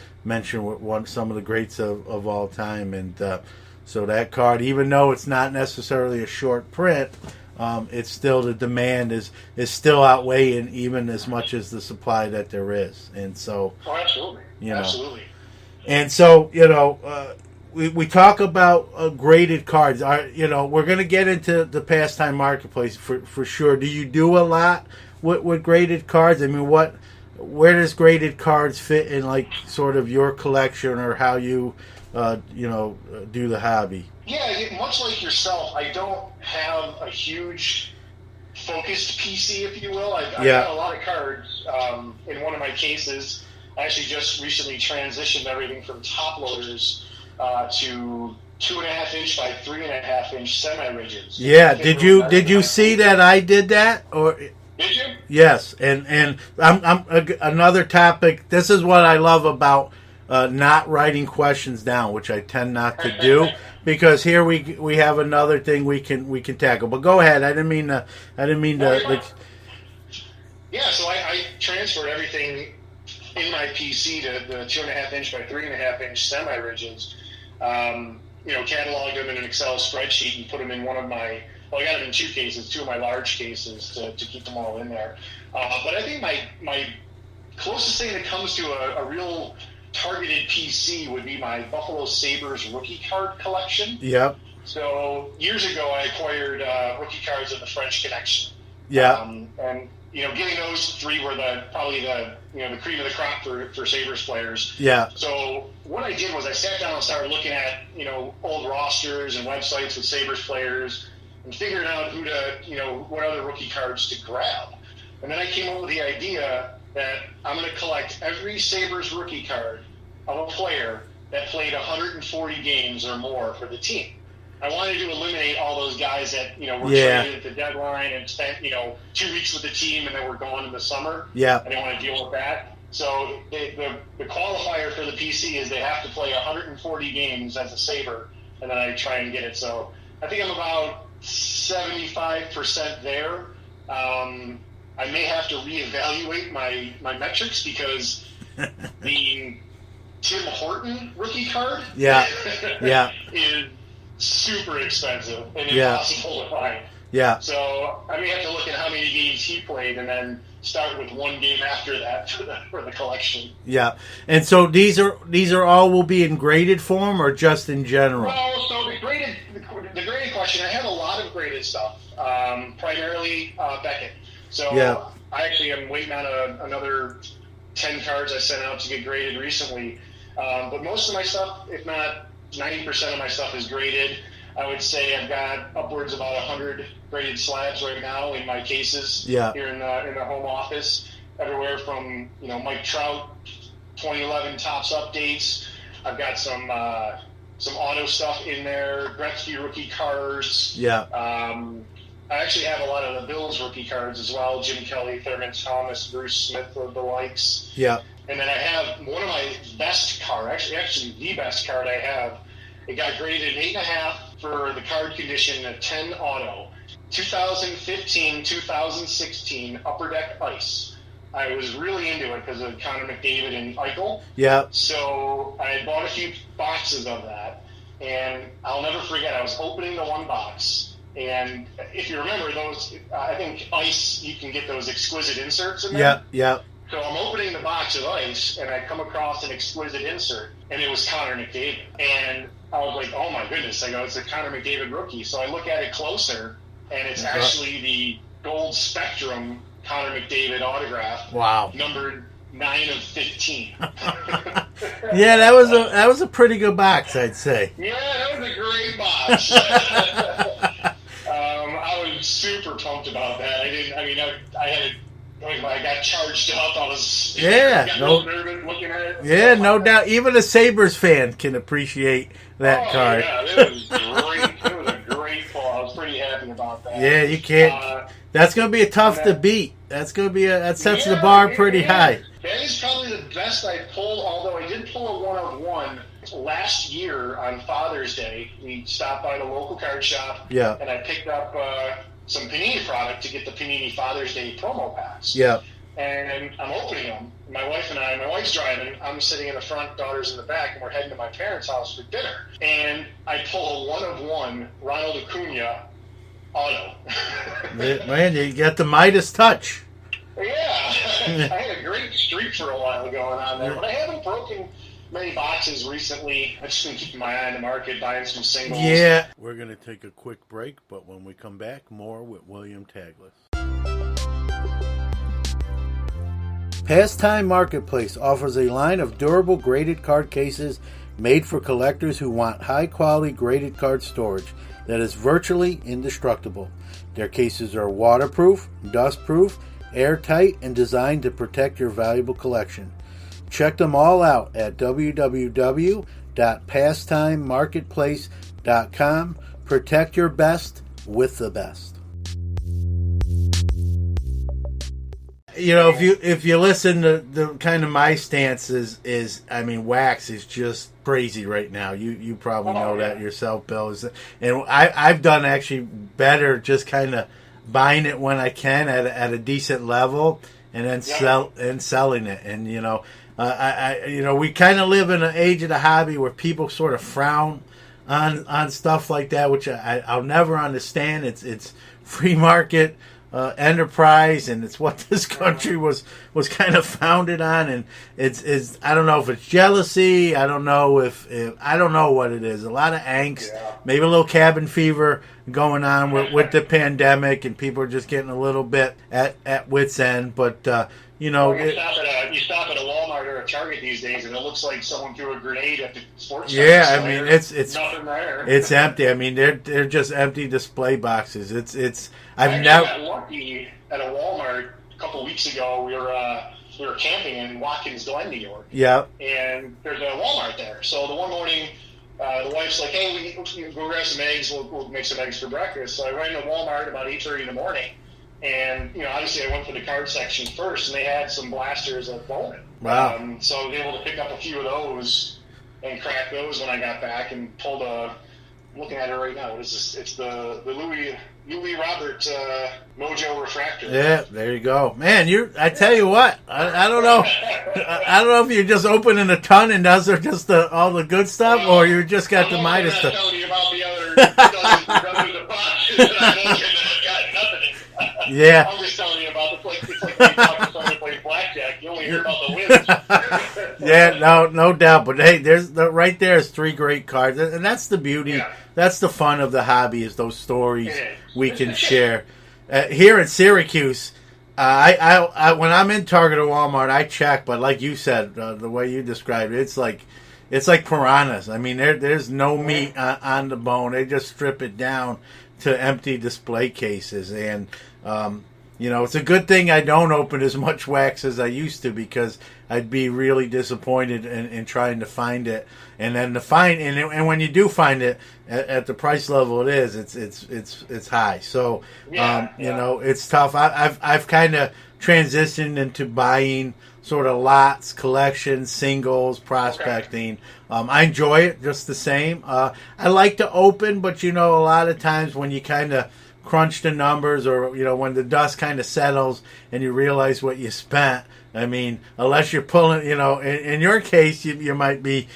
some of the greats of all time. And so that card, even though it's not necessarily a short print, it's still, the demand is still outweighing even as much as the supply that there is. And so, absolutely. And so, we talk about graded cards. We're going to get into the pastime marketplace for sure. Do you do a lot with graded cards? Where does graded cards fit in, like, sort of your collection, or how you, do the hobby? Yeah, much like yourself, I don't have a huge focused PC, if you will. I've got a lot of cards. In one of my cases, I actually just recently transitioned everything from top loaders to 2.5-inch by 3.5-inch semi-rigids. Yeah, did you see that I did that, or? Did you? Yes, and I'm another topic. This is what I love about not writing questions down, which I tend not to do, because here we have another thing we can tackle. But go ahead. I didn't mean to. Yeah, so I transferred everything in my PC to the 2.5-inch by 3.5-inch semi-rigids. Cataloged them in an Excel spreadsheet and put them in one of my. Well, I got them in two cases, two of my large cases to keep them all in there. But I think my closest thing that comes to a real targeted PC would be my Buffalo Sabres rookie card collection. Yep. So years ago, I acquired rookie cards of the French Connection. Yeah. And getting those three were probably the cream of the crop for Sabres players. Yeah. So what I did was I sat down and started looking at old rosters and websites with Sabres players, and figuring out what other rookie cards to grab. And then I came up with the idea that I'm going to collect every Sabres rookie card of a player that played 140 games or more for the team. I wanted to eliminate all those guys that, were traded at the deadline and spent, 2 weeks with the team and then were gone in the summer. Yeah. I didn't want to deal with that. So the qualifier for the PC is they have to play 140 games as a Sabre, and then I try and get it. So I think I'm about 75% there. I may have to reevaluate my metrics, because the Tim Horton rookie card is super expensive and impossible to find. Yeah. So I may have to look at how many games he played and then start with one game after that for the collection. Yeah, and so these are all will be in graded form or just in general? Well, so the graded collection, I have a lot of graded stuff, primarily Beckett. So yeah. I actually am waiting on another 10 cards I sent out to get graded recently. But most of my stuff, if not 90% of my stuff, is graded. I would say I've got upwards of about 100 graded slabs right now in my cases here in the home office. Everywhere from Mike Trout 2011 Topps updates. I've got some auto stuff in there. Gretzky rookie cards. Yeah. I actually have a lot of the Bills rookie cards as well. Jim Kelly, Thurman Thomas, Bruce Smith, the likes. Yeah. And then I have one of my best cards, actually the best card I have. It got graded an 8.5 for the card condition, a 10 auto. 2015-2016 Upper Deck Ice. I was really into it because of Connor McDavid and Eichel. Yeah. So I had bought a few boxes of that, and I'll never forget, I was opening the one box. And if you remember those, I think Ice, you can get those exquisite inserts in there. Yeah, yeah. So I'm opening the box of Ice, and I come across an exquisite insert, and it was Connor McDavid. And I was like, oh my goodness. I go, it's a Connor McDavid rookie. So I look at it closer, and it's actually the Gold Spectrum Connor McDavid autograph. Wow. Numbered 9 of 15. Yeah, that was a pretty good box, I'd say. Yeah, that was a great box. I was super pumped about that. I got charged up. I was nervous looking at it. Yeah, no doubt. Even a Sabres fan can appreciate that card. Yeah, it was great. It was a great pull. I was pretty happy about that. Yeah, you can't. That's going to be tough to beat. That sets the bar pretty high. That is probably the best I pulled, although I did pull a 1-of-1 last year on Father's Day. We stopped by the local card shop, and I picked up some Panini product to get the Panini Father's Day promo packs. Yeah. And I'm opening them. My wife's driving. I'm sitting in the front, daughter's in the back, and we're heading to my parents' house for dinner. And I pull a 1-of-1 Ronald Acuna auto. Man, you got the Midas touch. Yeah. I had a great streak for a while going on there, but I haven't broken many boxes recently. I've just been keeping my eye on the market, buying some singles. Yeah. We're going to take a quick break, but when we come back, more with William Taglis. Pastime Marketplace offers a line of durable graded card cases made for collectors who want high-quality graded card storage that is virtually indestructible. Their cases are waterproof, dustproof, airtight, and designed to protect your valuable collection. Check them all out at www.pastimemarketplace.com. Protect your best with the best. If you listen to the kind of my stance is wax is just crazy right now. You probably know that yourself, Bill. And I've done actually better just kind of buying it when I can at a decent level and then selling it. And we kind of live in an age of the hobby where people sort of frown on stuff like that, which I'll never understand. It's free market enterprise, and it's what this country was kind of founded on. And it's I don't know if it's jealousy. I don't know if I don't know what it is. A lot of angst, maybe a little cabin fever going on with the pandemic, and people are just getting a little bit at wit's end. But you stop at a Walmart or a Target these days, and it looks like someone threw a grenade at the sports center. Yeah, I mean it's nothing there. It's empty. I mean they're just empty display boxes. I got lucky at a Walmart a couple of weeks ago. We were camping in Watkins Glen, New York. Yeah. And there's a Walmart there. So the one morning, the wife's like, "Hey, we go grab some eggs. We'll make some eggs for breakfast." So I ran to Walmart about 8:30 in the morning. And, obviously I went for the card section first, and they had some blasters at Bowman. Wow. So I was able to pick up a few of those and crack those when I got back, and pulled I'm looking at it right now. What is this? It's the Louis Robert Mojo Refractor. Yeah, there you go. Man, I tell you what, I don't know. I don't know if you're just opening a ton and those are just all the good stuff, or you just got the Midas stuff. I'm telling you about the other dozens of boxes that I've opened and I've got nothing. Yeah. I'm just telling you about the it's like when you talk to somebody who plays blackjack, you only hear about the wins. Yeah, no doubt. But hey, right there is 3 great cards, and that's the beauty. Yeah. That's the fun of the hobby, is those stories we can share. Here in Syracuse, I when I'm in Target or Walmart, I check. But like you said, the way you described it, it's like piranhas. I mean, there's no meat on the bone. They just strip it down to empty display cases, and it's a good thing I don't open as much wax as I used to, because I'd be really disappointed in trying to find it, and then and when you do find it at the price level it is, it's high. So it's tough. I've kind of transitioned into buying sort of lots, collections, singles, prospecting. I enjoy it just the same. I like to open, but a lot of times when you kind of crunch the numbers, or when the dust kind of settles and you realize what you spent, I mean, unless you're pulling, in your case you might be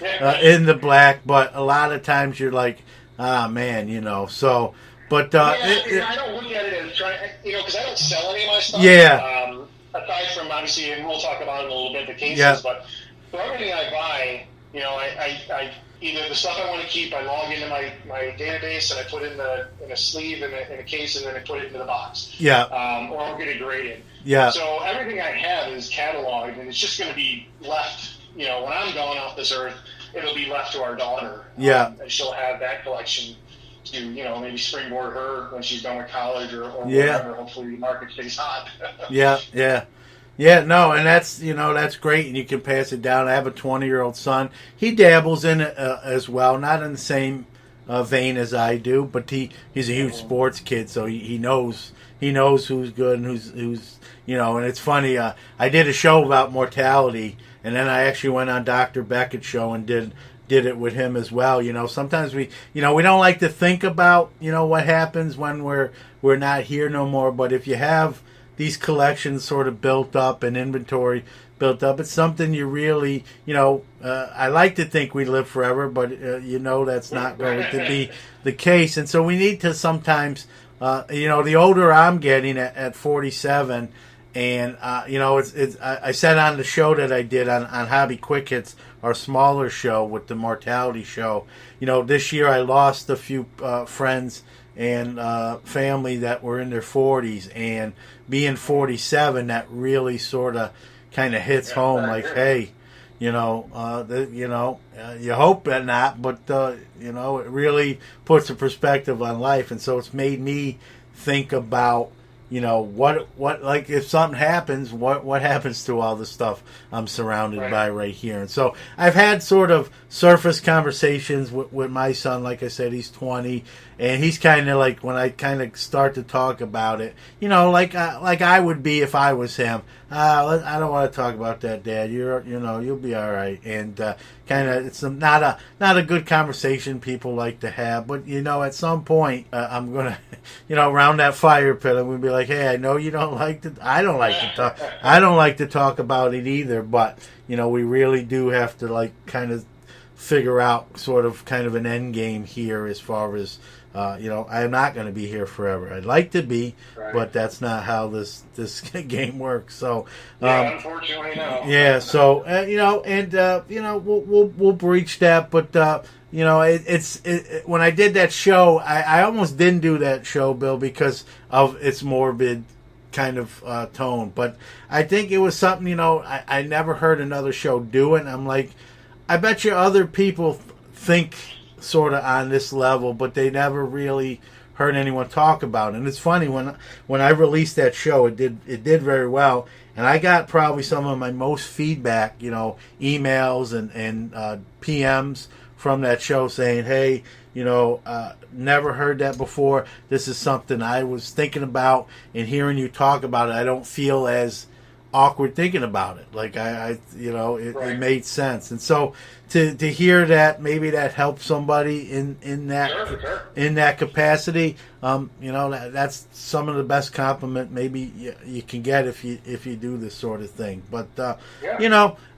in the black, but a lot of times you're like, man, so. But I don't look at it as trying, because I don't sell any of my stuff. Yeah. Aside from, obviously, and we'll talk about it in a little bit, the cases, but for everything I buy, I either the stuff I want to keep, I log into my database and I put in a sleeve in a case, and then I put it into the box. Yeah. Or I'll get it graded. Yeah. So everything I have is cataloged, and it's just going to be left. When I'm gone off this earth, it'll be left to our daughter. Yeah. And she'll have that collection to maybe springboard her when she's done with college or whatever. Hopefully the market stays hot. Yeah, no, and that's great, and you can pass it down. I have a 20-year-old son. He dabbles in it as well, not in the same vein as I do, but he's a huge sports kid, so he knows who's good and who's and it's funny. I did a show about mortality, and then I actually went on Dr. Beckett's show and did it with him as well. Sometimes we don't like to think about what happens when we're not here no more, but if you have these collections sort of built up and inventory built up, it's something you really, I like to think we live forever, but that's not going to be the case. And so we need to sometimes, the older I'm getting at 47, and I said on the show that I did on Hobby Quick Hits, our smaller show with the mortality show, this year I lost a few friends and family that were in their 40s, and being 47, that really sort of kind of hits home, like, hey, you hope that not, but it really puts a perspective on life. And so it's made me think about what like if something happens, what happens to all the stuff I'm surrounded by right here. And so I've had sort of surface conversations with my son. Like I said, he's 20, and he's kind of like, when I kind of start to talk about it, like I would be if I was him. I don't want to talk about that, Dad. You'll be all right. And kind of, it's not a good conversation people like to have. But at some point, I'm gonna, around that fire pit, I'm gonna be like, hey, I know you don't like to. I don't like to talk. I don't like to talk about it either. But we really do have to kind of figure out sort of kind of an end game here, as far as I'm not going to be here forever. I'd like to be, but that's not how this game works. So unfortunately, no. Yeah, so we'll breach that, but when I did that show, I almost didn't do that show, Bill, because of its morbid kind of tone. But I think it was something, I never heard another show do it. And I'm like, I bet you other people think sort of on this level, but they never really heard anyone talk about it. And it's funny, when I released that show, it did very well, and I got probably some of my most feedback, emails and PMs from that show saying, hey, never heard that before. This is something I was thinking about, and hearing you talk about it, I don't feel as awkward thinking about it. Like it made sense. And so to hear that, maybe that helps somebody in that capacity, that's some of the best compliment maybe you can get if you do this sort of thing. But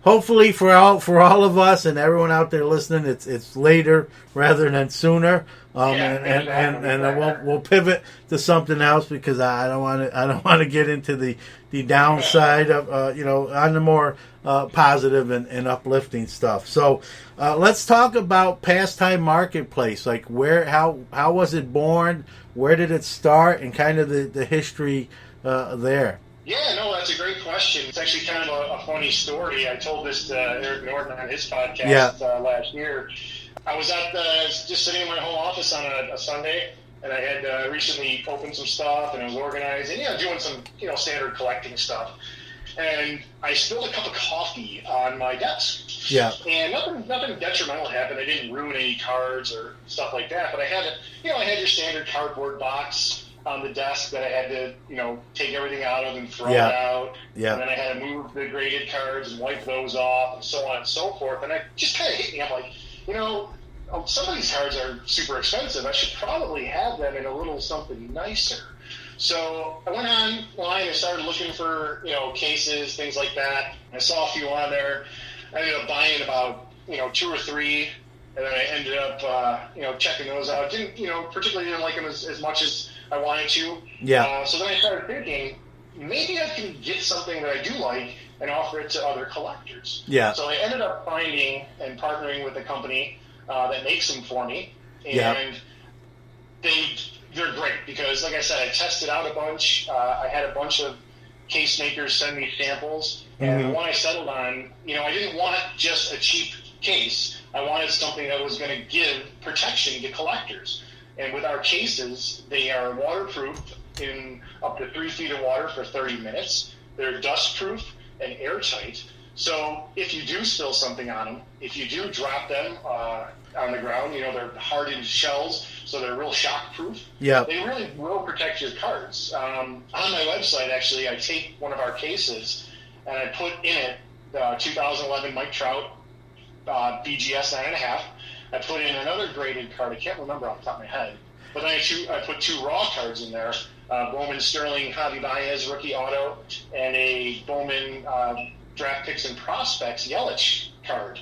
hopefully for all of us and everyone out there listening, it's later rather than sooner. And we'll pivot to something else because I don't want to get into the downside of on the more positive and uplifting stuff. So let's talk about Pastime Marketplace. Like how was it born? Where did it start? And kind of the history there. Yeah, no, that's a great question. It's actually kind of a funny story. I told this to Eric Norton on his podcast last year. I was just sitting in my home office on a Sunday, and I had recently opened some stuff, and I was organizing, doing some standard collecting stuff. And I spilled a cup of coffee on my desk. Yeah. And nothing detrimental happened. I didn't ruin any cards or stuff like that. But I had I had your standard cardboard box on the desk that I had to take everything out of and throw it out. Yeah. And then I had to move the graded cards and wipe those off and so on and so forth. And it just kind of hit me. I'm like, some of these cards are super expensive. I should probably have them in a little something nicer. So I went online and started looking for, cases, things like that. I saw a few on there. I ended up buying about, 2 or 3. And then I ended up, checking those out. Particularly didn't like them as much as I wanted to. Yeah. So then I started thinking, maybe I can get something that I do like and offer it to other collectors. Yeah. So I ended up finding and partnering with a company that makes them for me. And they're great because, like I said, I tested out a bunch. I had a bunch of case makers send me samples. And the one I settled on, I didn't want just a cheap case. I wanted something that was going to give protection to collectors. And with our cases, they are waterproof in up to 3 feet of water for 30 minutes. They're dustproof and airtight. So if you do spill something on them, if you do drop them on the ground, they're hardened shells, so they're real shockproof. Yeah. They really will protect your cards. On my website, actually, I take one of our cases and I put in it the 2011 Mike Trout BGS 9.5. I put in another graded card. I can't remember off the top of my head. But then I put 2 raw cards in there. Bowman Sterling Javi Baez rookie auto and a Bowman draft picks and prospects Yelich card.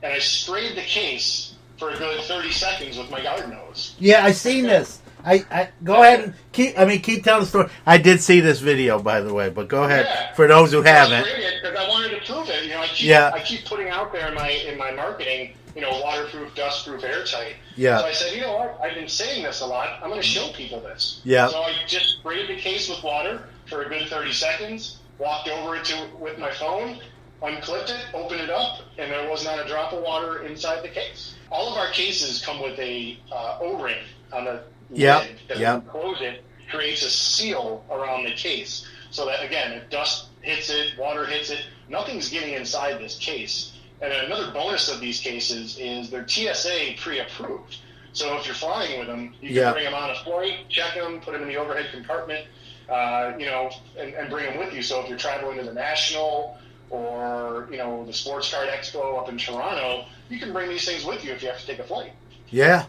And I sprayed the case for a good 30 seconds with my garden hose. Yeah, I seen this. I go ahead and keep telling the story. I did see this video, by the way, but go ahead for those who haven't. Because I wanted to prove it. I keep putting out there in my marketing, waterproof, dustproof, airtight. Yeah. So I said, what? I've been saying this a lot. I'm going to show people this. Yeah. So I just sprayed the case with water for a good 30 seconds, walked over it with my phone, unclipped it, opened it up, and there was not a drop of water inside the case. All of our cases come with a O-ring on the lid that when you close it, creates a seal around the case. So that, again, if dust hits it, water hits it, nothing's getting inside this case. And another bonus of these cases is they're TSA pre-approved. So if you're flying with them, you can bring them on a flight, check them, put them in the overhead compartment, and bring them with you. So if you're traveling to the National or, the Sports Card Expo up in Toronto, you can bring these things with you if you have to take a flight. Yeah.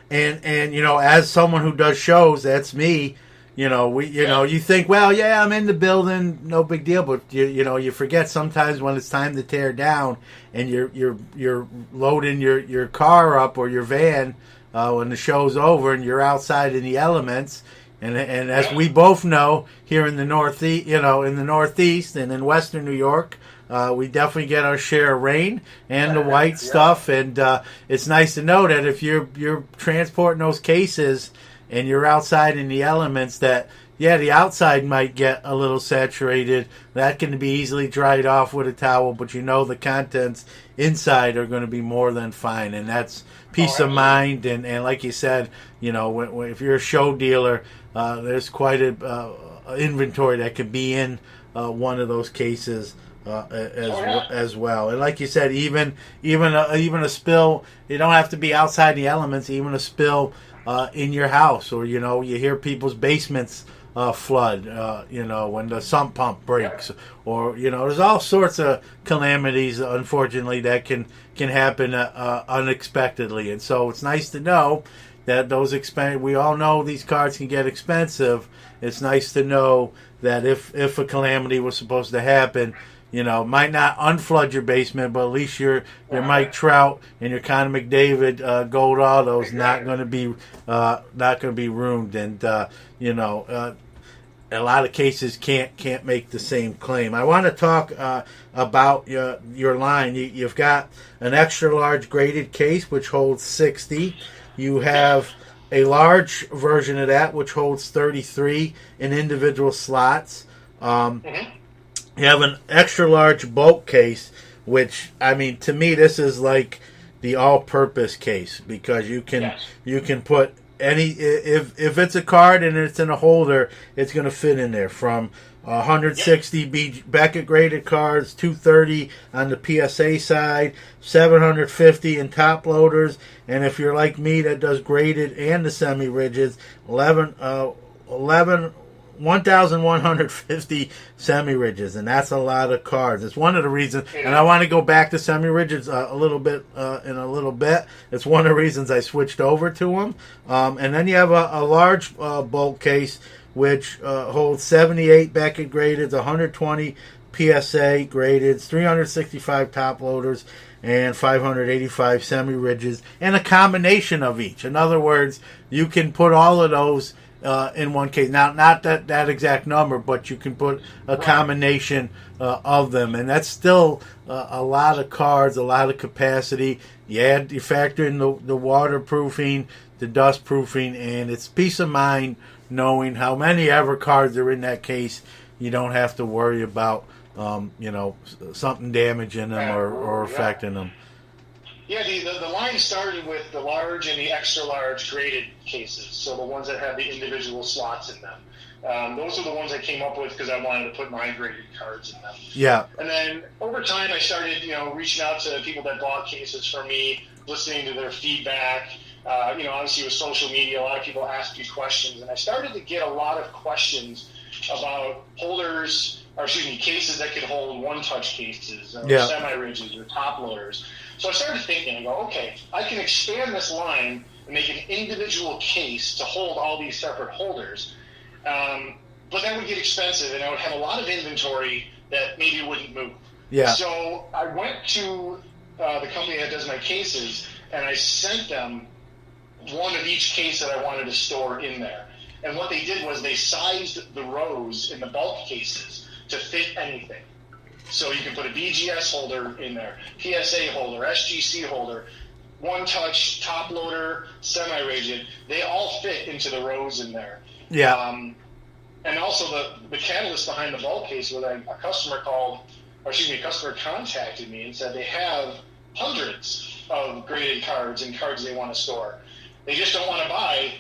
And as someone who does shows, that's me. You think, well, yeah, I'm in the building, no big deal. But you forget sometimes when it's time to tear down, and you're loading your car up or your van when the show's over, and you're outside in the elements. And as we both know, here in the Northeast and in Western New York, we definitely get our share of rain and the white stuff. And it's nice to know that if you're transporting those cases and you're outside in the elements, that the outside might get a little saturated. That can be easily dried off with a towel, but the contents inside are going to be more than fine, and that's peace of mind. And like you said, if you're a show dealer, there's quite a inventory that could be in one of those cases as well. And like you said, even a spill, you don't have to be outside the elements. Even a spill in your house, or you hear people's basements flood, when the sump pump breaks, or there's all sorts of calamities, unfortunately, that can happen unexpectedly. And so it's nice to know that those we all know these cards can get expensive. It's nice to know that if a calamity was supposed to happen, might not unflood your basement, but at least your Mike Trout and your Connor McDavid gold autos not going to be ruined, and a lot of cases can't make the same claim. I want to talk about your line. You've got an extra large graded case which holds 60. You have a large version of that which holds 33 in individual slots. You have an extra large bulk case, which, I mean, to me, this is like the all-purpose case, because you can put any, if it's a card and it's in a holder, it's going to fit in there, from 160 Beckett graded cards, 230 on the PSA side, 750 in top loaders, and if you're like me that does graded and the semi-rigids, 1,150 semi-rigids, and that's a lot of cards. It's one of the reasons, and I want to go back to semi-rigids a little bit in a little bit. It's one of the reasons I switched over to them. And then you have a large bulk case which holds 78 Beckett graded, 120 PSA graded, 365 top loaders, and 585 semi-rigids, and a combination of each. In other words, you can put all of those in one case. Now, not that exact number, but you can put a combination of them, and that's still a lot of cards, a lot of capacity. You factor in the waterproofing, the dust proofing, and it's peace of mind knowing how many ever cards are in that case. You don't have to worry about something damaging them or affecting them. Yeah, the line started with the large and the extra large graded cases, so the ones that have the individual slots in them. Those are the ones I came up with because I wanted to put my graded cards in them. Yeah. And then over time I started, reaching out to people that bought cases from me, listening to their feedback. Obviously with social media, a lot of people ask you questions, and I started to get a lot of questions about cases that could hold one-touch cases, or semi-rigids, or top loaders. So I started thinking, I go, okay, I can expand this line and make an individual case to hold all these separate holders, but that would get expensive, and I would have a lot of inventory that maybe wouldn't move. Yeah. So I went to the company that does my cases, and I sent them one of each case that I wanted to store in there. And what they did was they sized the rows in the bulk cases to fit anything. So you can put a BGS holder in there, PSA holder, SGC holder, one-touch, top loader, semi-rigid. They all fit into the rows in there. Yeah. And also the catalyst behind the bulk case was a customer contacted me and said they have hundreds of graded cards and cards they want to store. They just don't want to buy,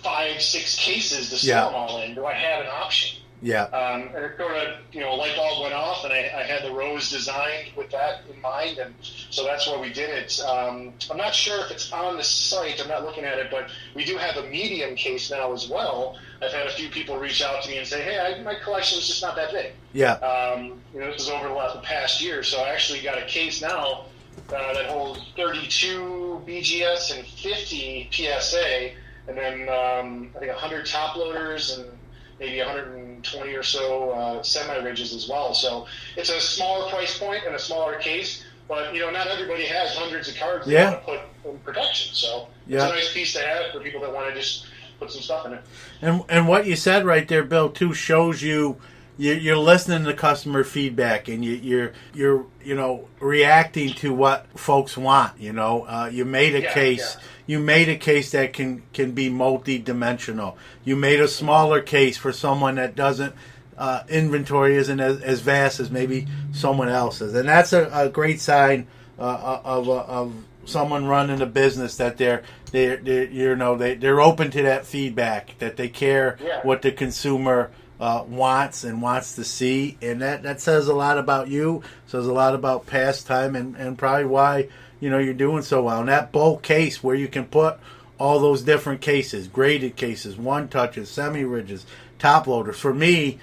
5-6 cases to store them all in. Do I have an option? Yeah. And it sort of, light bulb went off, and I had the rows designed with that in mind, and so that's why we did it. I'm not sure if it's on the site. I'm not looking at it, but we do have a medium case now as well. I've had a few people reach out to me and say, hey, my collection is just not that big. Yeah. This is over the past year, so I actually got a case now that holds 32 BGS and 50 PSA, and then I think 100 top loaders and maybe 120 or so semi-rigids as well. So it's a smaller price point and a smaller case, but not everybody has hundreds of cards they want to put in protection. So it's a nice piece to have for people that want to just put some stuff in it. And what you said right there, Bill, too, shows you're listening to customer feedback, and you're reacting to what folks want. You made a case. Yeah. You made a case that can be multi-dimensional. You made a smaller case for someone that doesn't inventory isn't as vast as maybe someone else's, and that's a great sign of someone running a business that they're open to that feedback, that they care what the consumer wants to see, and that says a lot about you, says a lot about Pastime, and probably why you're doing so well. And that bulk case where you can put all those different cases, graded cases, one touches, semi-rigids, top loaders. For me,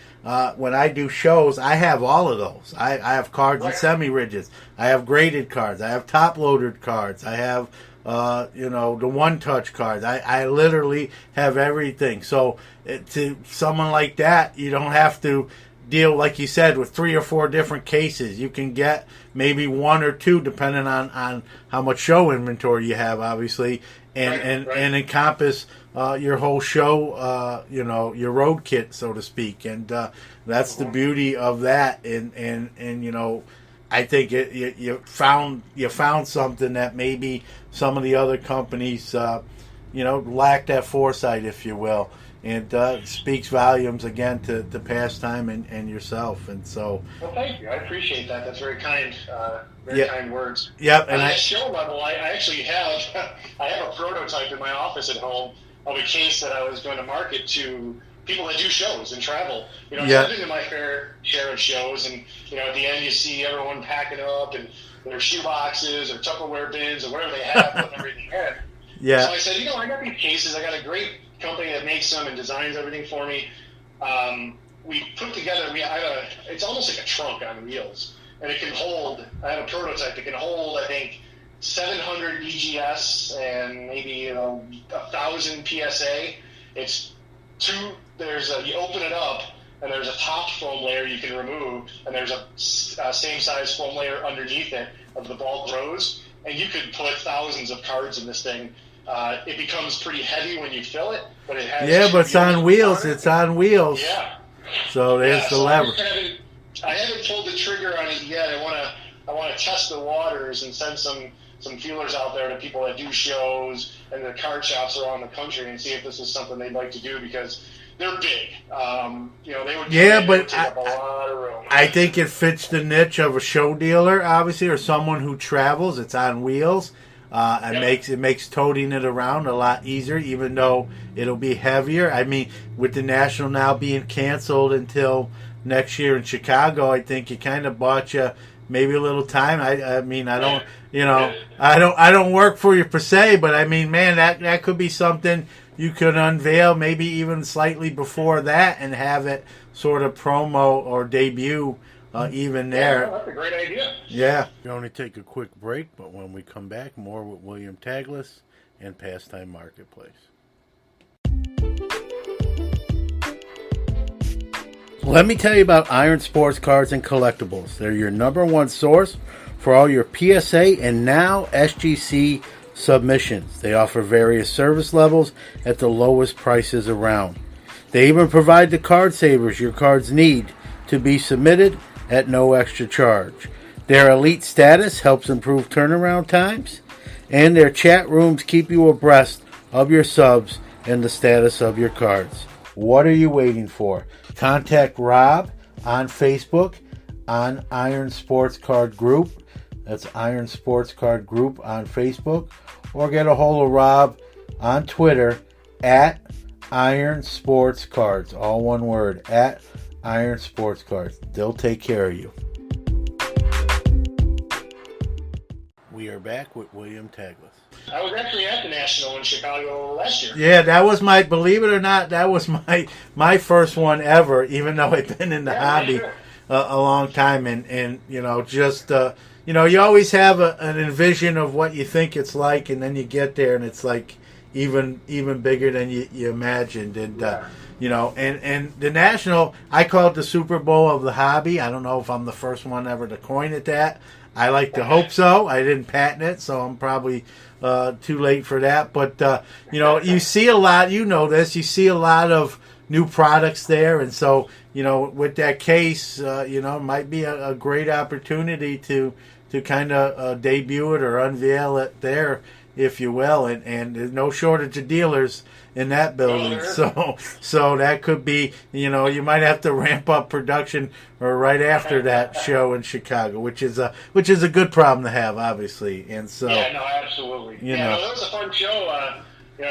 when I do shows, I have all of those. I have cards and semi-rigids. I have graded cards. I have top loaded cards. I have the one-touch cards. I literally have everything. So to someone like that, you don't have to deal, like you said, with 3 or 4 different cases. You can get maybe 1 or 2, depending on how much show inventory you have, obviously, and encompass your whole show, your road kit, so to speak. And that's the beauty of that. And I think you found something that maybe some of the other companies, lack that foresight, if you will. And it speaks volumes, again, to Pastime and yourself. And so... Well, thank you. I appreciate that. That's very kind. Kind words. Yep. And on the show level, I actually have a prototype in my office at home of a case that I was going to market to people that do shows and travel. I've been to my fair share of shows, and at the end you see everyone packing up and their shoe boxes or Tupperware bins or whatever they have, putting everything in. Yeah. So I said, I got these cases. I got a great company that makes them and designs everything for me. We put together. It's almost like a trunk on wheels, and it can hold. I have a prototype that can hold, I think, 700 EGS and maybe 1,000 PSA. It's two. You open it up, and there's a top foam layer you can remove, and there's a same size foam layer underneath it of the bulk rows, and you could put thousands of cards in this thing. It becomes pretty heavy when you fill it, but it has... Yeah, but it's on wheels. It's on wheels. Yeah. So there's the lever. I haven't pulled the trigger on it yet. I want to test the waters and send some feelers out there to people that do shows and the card shops around the country and see if this is something they'd like to do, because they're big. They would take up a lot of room. I think it fits the niche of a show dealer, obviously, or someone who travels. It's on wheels. It makes toting it around a lot easier, even though it'll be heavier. I mean, with the National now being canceled until next year in Chicago, I think it kind of bought you maybe a little time. I don't work for you per se, but I mean, man, that could be something you could unveil maybe even slightly before that and have it sort of promo or debut even there. Yeah, that's a great idea. Yeah. We only take a quick break, but when we come back, more with William Taglis and Pastime Marketplace. Let me tell you about Iron Sports Cards and Collectibles. They're your number one source for all your PSA and now SGC submissions. They offer various service levels at the lowest prices around. They even provide the card savers your cards need to be submitted at no extra charge. Their elite status helps improve turnaround times, and their chat rooms keep you abreast of your subs and the status of your cards. What are you waiting for? Contact Rob on Facebook on Iron Sports Card Group. That's Iron Sports Card Group on Facebook. Or get a hold of Rob on Twitter at Iron Sports Cards. All one word, at Iron Sports Cards. They'll take care of you. We are back with William Taglis. I was actually at the National in Chicago last year. Yeah, that was believe it or not, that was my first one ever, even though I've been in the hobby a long time. And you always have an envision of what you think it's like, and then you get there and it's like even bigger than you imagined. And, and the National, I call it the Super Bowl of the hobby. I don't know if I'm the first one ever to coin it that. I like to hope so. I didn't patent it, so I'm probably too late for that. But, you see a lot, you see a lot of new products there. And so, with that case, might be a great opportunity to kind of debut it or unveil it there, if you will. And there's no shortage of dealers in that building. So that could be, you might have to ramp up production or right after that show in Chicago, which is a good problem to have, obviously. And so absolutely. It was a fun show. I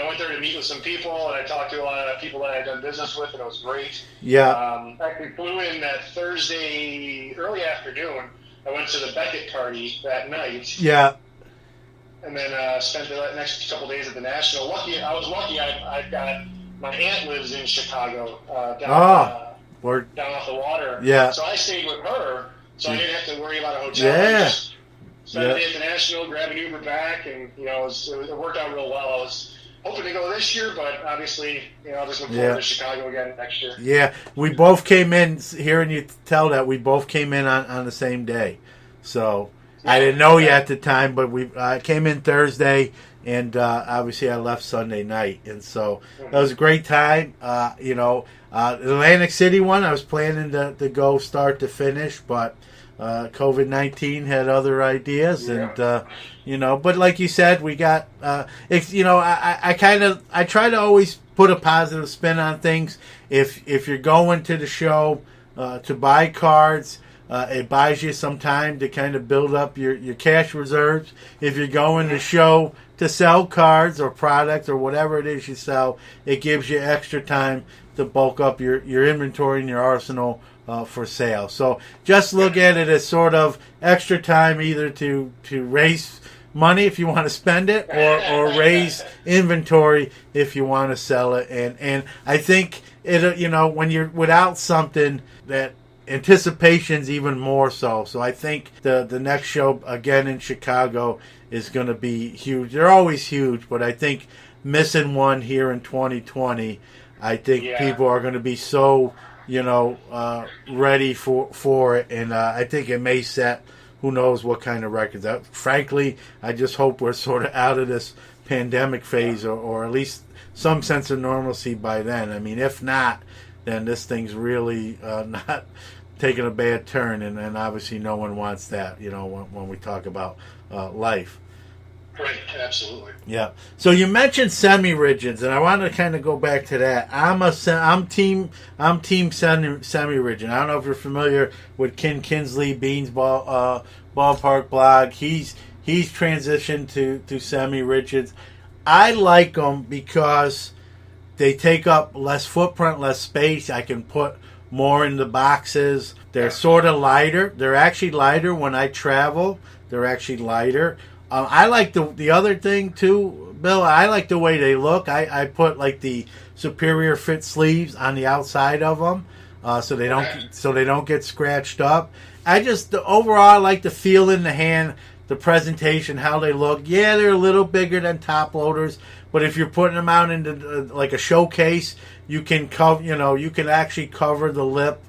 went there to meet with some people, and I talked to a lot of people that I had done business with, and it was great. Yeah. Actually flew in that Thursday early afternoon. I went to the Beckett party that night. Yeah. And then spent the next couple days at the National. I was lucky. I've got my aunt lives in Chicago, down off the water. Yeah. So I stayed with her, so I didn't have to worry about a hotel. Yeah. I just spent the day at the National, grab an Uber back, and it worked out real well. hoping to go this year, but obviously, I'll just look forward to Chicago again next year. Yeah, we both came in, hearing you tell that, we both came in on the same day. So I didn't know you at the time, but we came in Thursday, and obviously I left Sunday night. And so that was a great time. Atlantic City one, I was planning to go start to finish, but COVID-19 had other ideas, and but like you said, we got I try to always put a positive spin on things. If you're going to the show to buy cards, it buys you some time to kind of build up your cash reserves. If you're going to show to sell cards or products or whatever it is you sell, it gives you extra time to bulk up your inventory and your arsenal for sale. So just look at it as sort of extra time, either to raise money if you want to spend it, or raise inventory if you want to sell it. And I think when you're without something, that anticipation's even more so. So I think the next show again in Chicago is going to be huge. They're always huge, but I think missing one here in 2020, I think people are going to be so ready for it, and I think it may set who knows what kind of records. Frankly, I just hope we're sort of out of this pandemic phase, or at least some sense of normalcy by then. I mean, if not, then this thing's really not taking a bad turn, and obviously no one wants that, when we talk about life. Right, absolutely. Yeah. So you mentioned semi-rigids, and I want to kind of go back to that. I'm team semi-rigid. I don't know if you're familiar with Ken Kinsley, Bean's Ballpark blog. He's transitioned to semi-rigids. I like them because they take up less footprint, less space. I can put more in the boxes. They're sort of lighter. They're actually lighter when I travel. They're actually lighter. I like the other thing too, Bill. I like the way they look. I put like the superior fit sleeves on the outside of them, so they don't get scratched up. Overall I like the feel in the hand, the presentation, how they look. Yeah, they're a little bigger than top loaders, but if you're putting them out into like a showcase, you can actually cover the lip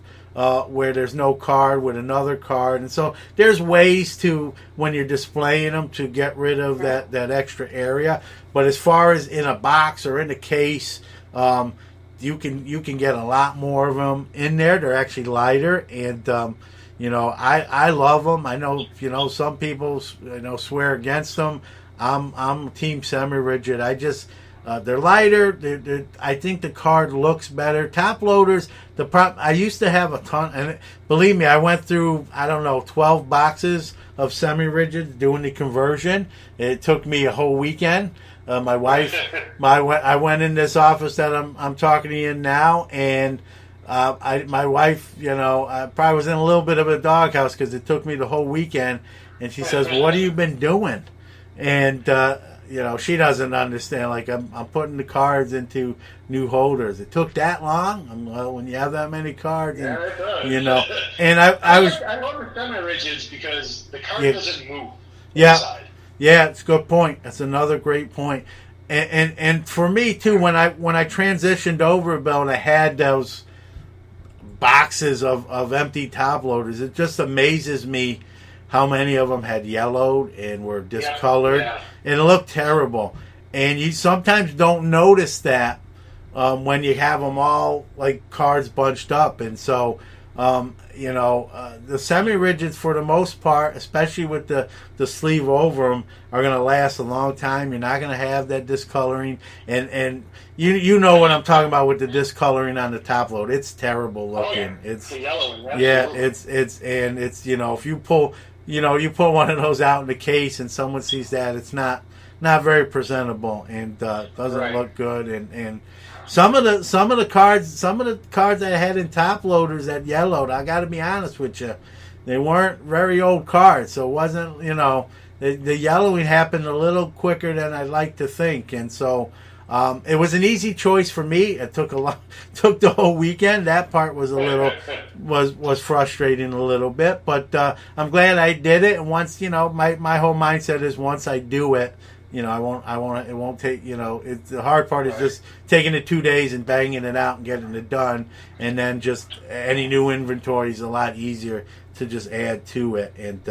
where there's no card with another card. And so there's ways to, when you're displaying them, to get rid of that extra area. But as far as in a box or in a case, you can get a lot more of them in there. They're actually lighter, and I love them. I know some people swear against them. I'm team semi-rigid. They're lighter. I think the card looks better. Top loaders, I used to have a ton, and believe me, I went through 12 boxes of semi-rigids doing the conversion. It took me a whole weekend. My wife, I went in this office that I'm talking to you in now, and my wife, I probably was in a little bit of a doghouse because it took me the whole weekend, and she says, "What have you been doing?" And she doesn't understand. Like, I'm putting the cards into new holders. It took that long. Well, when you have that many cards, it does. And I ordered semi-rigids because the card doesn't move. Yeah, it's a good point. That's another great point. And for me too, when I transitioned over, Bill, and I had those boxes of empty top loaders, it just amazes me how many of them had yellowed and were discolored, and it looked terrible. And you sometimes don't notice that when you have them all like cards bunched up. And so, the semi-rigids, for the most part, especially with the sleeve over them, are going to last a long time. You're not going to have that discoloring, and you know what I'm talking about with the discoloring on the top load. It's terrible looking. It's the yellowing. It's if you pull. You put one of those out in the case and someone sees that, it's not very presentable, and doesn't look good. And some of the cards I had in top loaders that yellowed, I got to be honest with you, they weren't very old cards, so it wasn't, the yellowing happened a little quicker than I'd like to think. And so it was an easy choice for me. It took the whole weekend. That part was a little was frustrating a little bit, but I'm glad I did it. And once my whole mindset is, once I do it, It won't take, the hard part is just taking it 2 days and banging it out and getting it done. And then just any new inventory is a lot easier to just add to it. And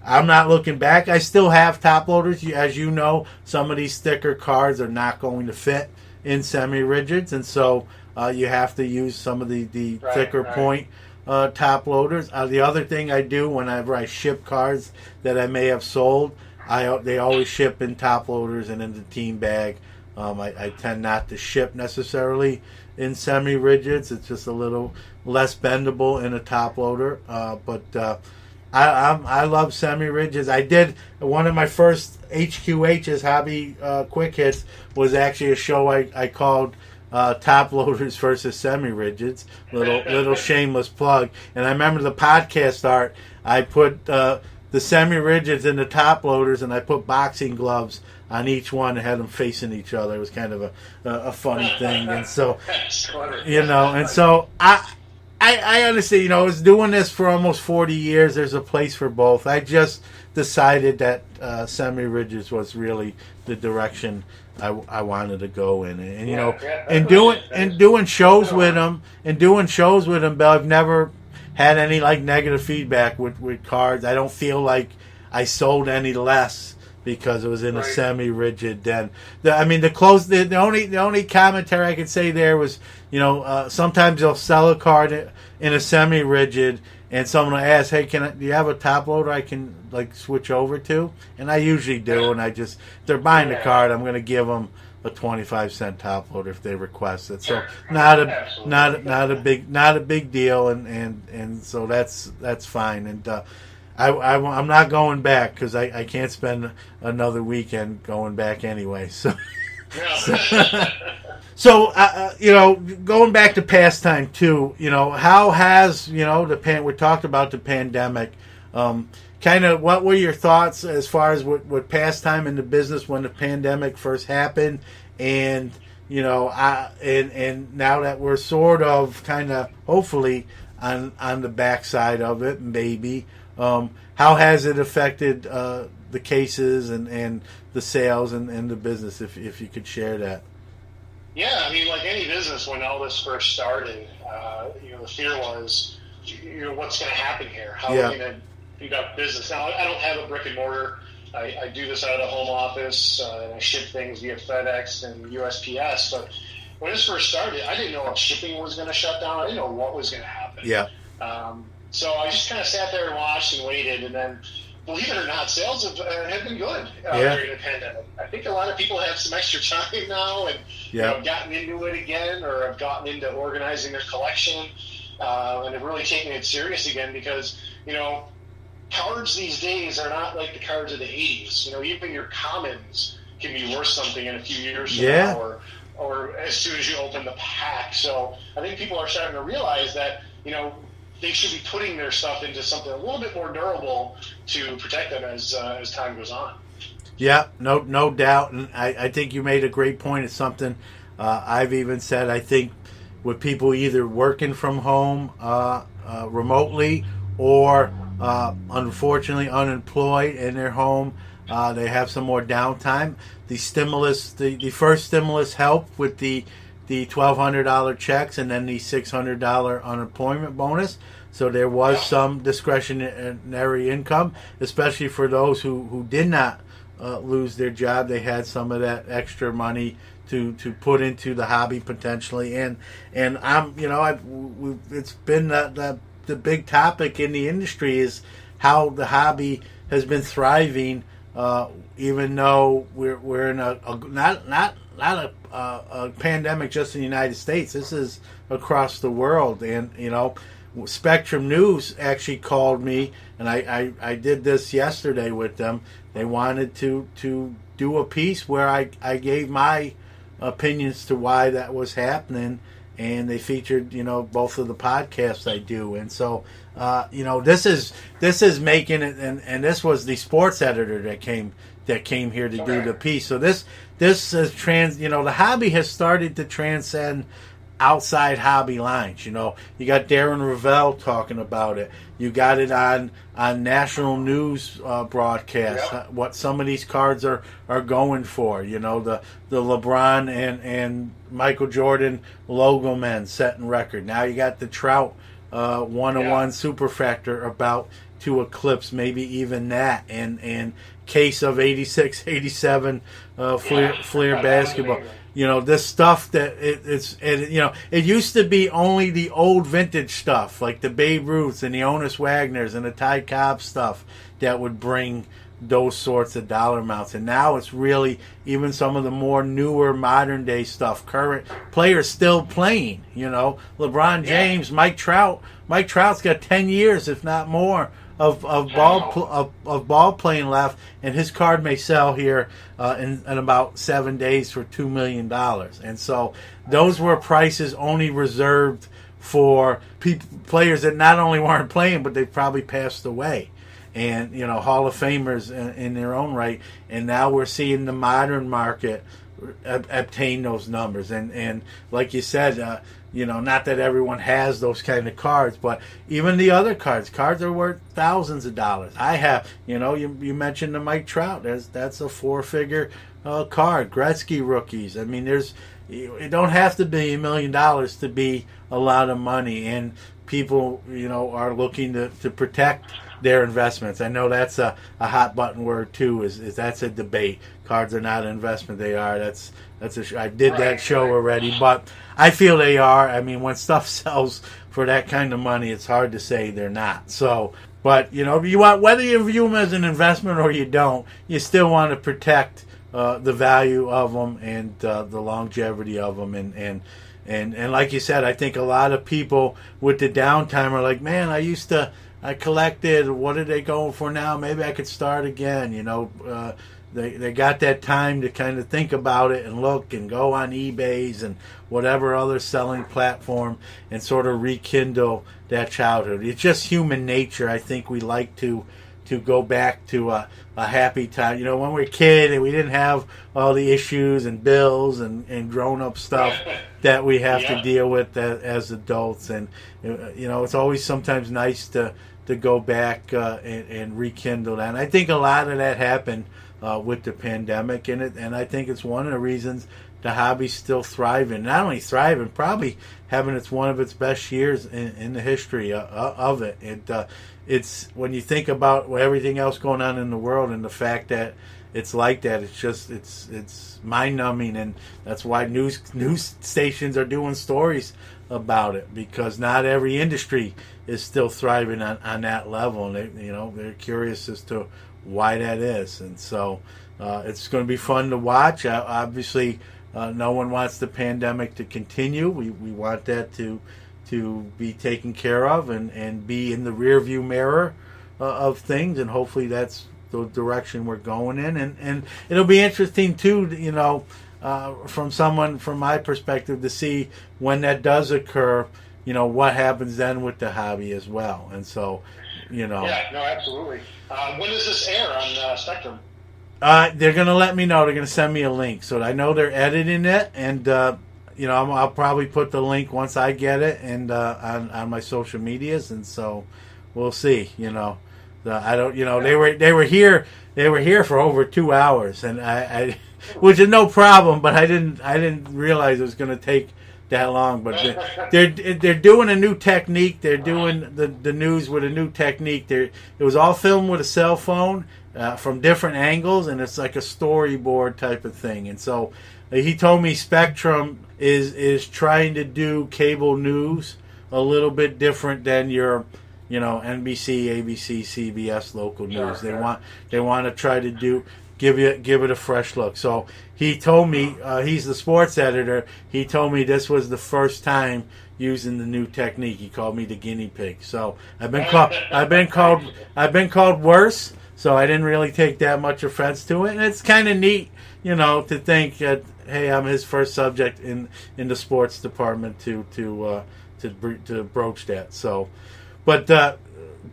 I'm not looking back. I still have top loaders. As you know, some of these thicker cards are not going to fit in semi-rigids. And so you have to use some of the thicker point top loaders. The other thing I do whenever I ship cards that I may have sold, they always ship in top loaders and in the team bag. I tend not to ship necessarily in semi-rigids. It's just a little less bendable in a top loader. But I love semi-rigids. I did one of my first HQH's hobby quick hits was actually a show I called top loaders versus semi-rigids. Little shameless plug. And I remember the podcast art. I put the semi-rigids and the top loaders, and I put boxing gloves on each one and had them facing each other. It was kind of a funny thing. And so, and so I understand, I was doing this for almost 40 years. There's a place for both. I just decided that semi-rigids was really the direction I wanted to go in. And doing shows with them, Bill, I've never had any negative feedback with cards. I don't feel like I sold any less because it was in a semi-rigid den. The only commentary I could say there was, sometimes they'll sell a card in a semi-rigid, and someone will ask, "Hey, do you have a top loader I can switch over to?" And I usually do, and if they're buying the card, I'm going to give them a 25-cent top loader if they request it. So not a big deal, and so that's fine. And I'm not going back because I can't spend another weekend going back anyway. So going back to pastime too. How has we talked about the pandemic. Kind of what were your thoughts as far as what pastime in the business when the pandemic first happened, and and now that we're sort of kind of hopefully on the backside of it, maybe. How has it affected the cases and the sales and the business, if you could share that? Yeah, like any business, when all this first started, the fear was, what's going to happen here? How are we going to conduct business? Now, I don't have a brick and mortar. I do this out of the home office, and I ship things via FedEx and USPS. But when this first started, I didn't know if shipping was going to shut down. I didn't know what was going to happen. Yeah. So I just kind of sat there and watched and waited, and then, believe it or not, sales have been good during the pandemic. I think a lot of people have some extra time now and have gotten into it again, or have gotten into organizing their collection, and have really taken it serious again because, cards these days are not like the cards of the 80s. Even your commons can be worth something in a few years from now, or as soon as you open the pack. So I think people are starting to realize that, they should be putting their stuff into something a little bit more durable to protect them as time goes on. Yeah, no doubt. And I think you made a great point. It's something I've even said. I think with people either working from home remotely or unfortunately unemployed in their home, they have some more downtime. The stimulus, the first stimulus helped with the $1,200 checks and then the $600 unemployment bonus. So there was some discretionary income, especially for those who did not lose their job. They had some of that extra money to put into the hobby potentially. And it's been the big topic in the industry is how the hobby has been thriving, even though we're in not a pandemic just in the United States. This is across the world. And Spectrum News actually called me, and I did this yesterday with them. They wanted to do a piece where I gave my opinions to why that was happening, and they featured both of the podcasts I do. And so this is making it, and this was the sports editor that came here to do the piece. So this is the hobby has started to transcend outside hobby lines. You know, you got Darren Ravel talking about it. You got it on national news broadcasts. What some of these cards are going for. You know, the LeBron and Michael Jordan logo men setting record. Now you got the Trout 101 super factor about to eclipse maybe even that, and case of 86, 87 Fleer basketball. You know, this stuff that it used to be only the old vintage stuff like the Babe Ruths and the Honus Wagners and the Ty Cobb stuff that would bring those sorts of dollar amounts. And now it's really even some of the more newer modern day stuff. Current players still playing, you know, LeBron James, Mike Trout. Mike Trout's got 10 years, if not more, of ball playing left, and his card may sell here in about 7 days for $2 million. And so those were prices only reserved for players that not only weren't playing, but they probably passed away. And, you know, Hall of Famers in their own right. And now we're seeing the modern market obtain those numbers. And like you said, you know, not that everyone has those kind of cards, but even the other cards are worth thousands of dollars. I have, you know, you mentioned the Mike Trout. That's a 4-figure card. Gretzky rookies. I mean, it don't have to be $1 million to be a lot of money. And people, you know, are looking to protect their investments. I know that's a hot button word too. Is that's a debate. Cards are not an investment. They are. I did that show already, but I feel they are. I mean, when stuff sells for that kind of money, it's hard to say they're not. So, but you know, whether you view them as an investment or you don't, you still want to protect the value of them and the longevity of them. And like you said, I think a lot of people with the downtime are like, man, I collected. What are they going for now? Maybe I could start again. You know, they got that time to kind of think about it and look and go on eBay's and whatever other selling platform and sort of rekindle that childhood. It's just human nature. I think we like to go back to a happy time. You know, when we were a kid and we didn't have all the issues and bills and grown-up stuff that we have to deal with as adults. And, you know, it's always sometimes nice to go back and rekindle that. And I think a lot of that happened with the pandemic, and I think it's one of the reasons the hobby's still thriving. Not only thriving, probably having one of its best years in the history of it. It's when you think about everything else going on in the world and the fact that it's like that, it's mind-numbing, and that's why news stations are doing stories about it, because not every industry is still thriving on that level, and they're curious as to why that is. And so it's going to be fun to watch. Obviously, no one wants the pandemic to continue. We want that to be taken care of and be in the rearview mirror of things, and hopefully that's the direction we're going in. And it'll be interesting too, you know, from my perspective, to see when that does occur, you know, what happens then with the hobby as well. And so, you know. Yeah, no, absolutely. When does this air on Spectrum? They're going to let me know. They're going to send me a link. So I know they're editing it, and you know, I'll probably put the link once I get it and on my social medias, and so we'll see. You know, I don't. You know, they were here for over 2 hours, and I which is no problem. But I didn't realize it was going to take that long. But they're doing a new technique. They're doing the news with a new technique. It was all filmed with a cell phone from different angles, and it's like a storyboard type of thing. And so he told me Spectrum is trying to do cable news a little bit different than your, you know, NBC, ABC, CBS local news. Sure. They want to try to give it a fresh look. So he told me, he's the sports editor. He told me this was the first time using the new technique. He called me the guinea pig. So I've been called worse. So I didn't really take that much offense to it, and it's kind of neat, you know, to think that, hey, I'm his first subject in the sports department to broach that. So, but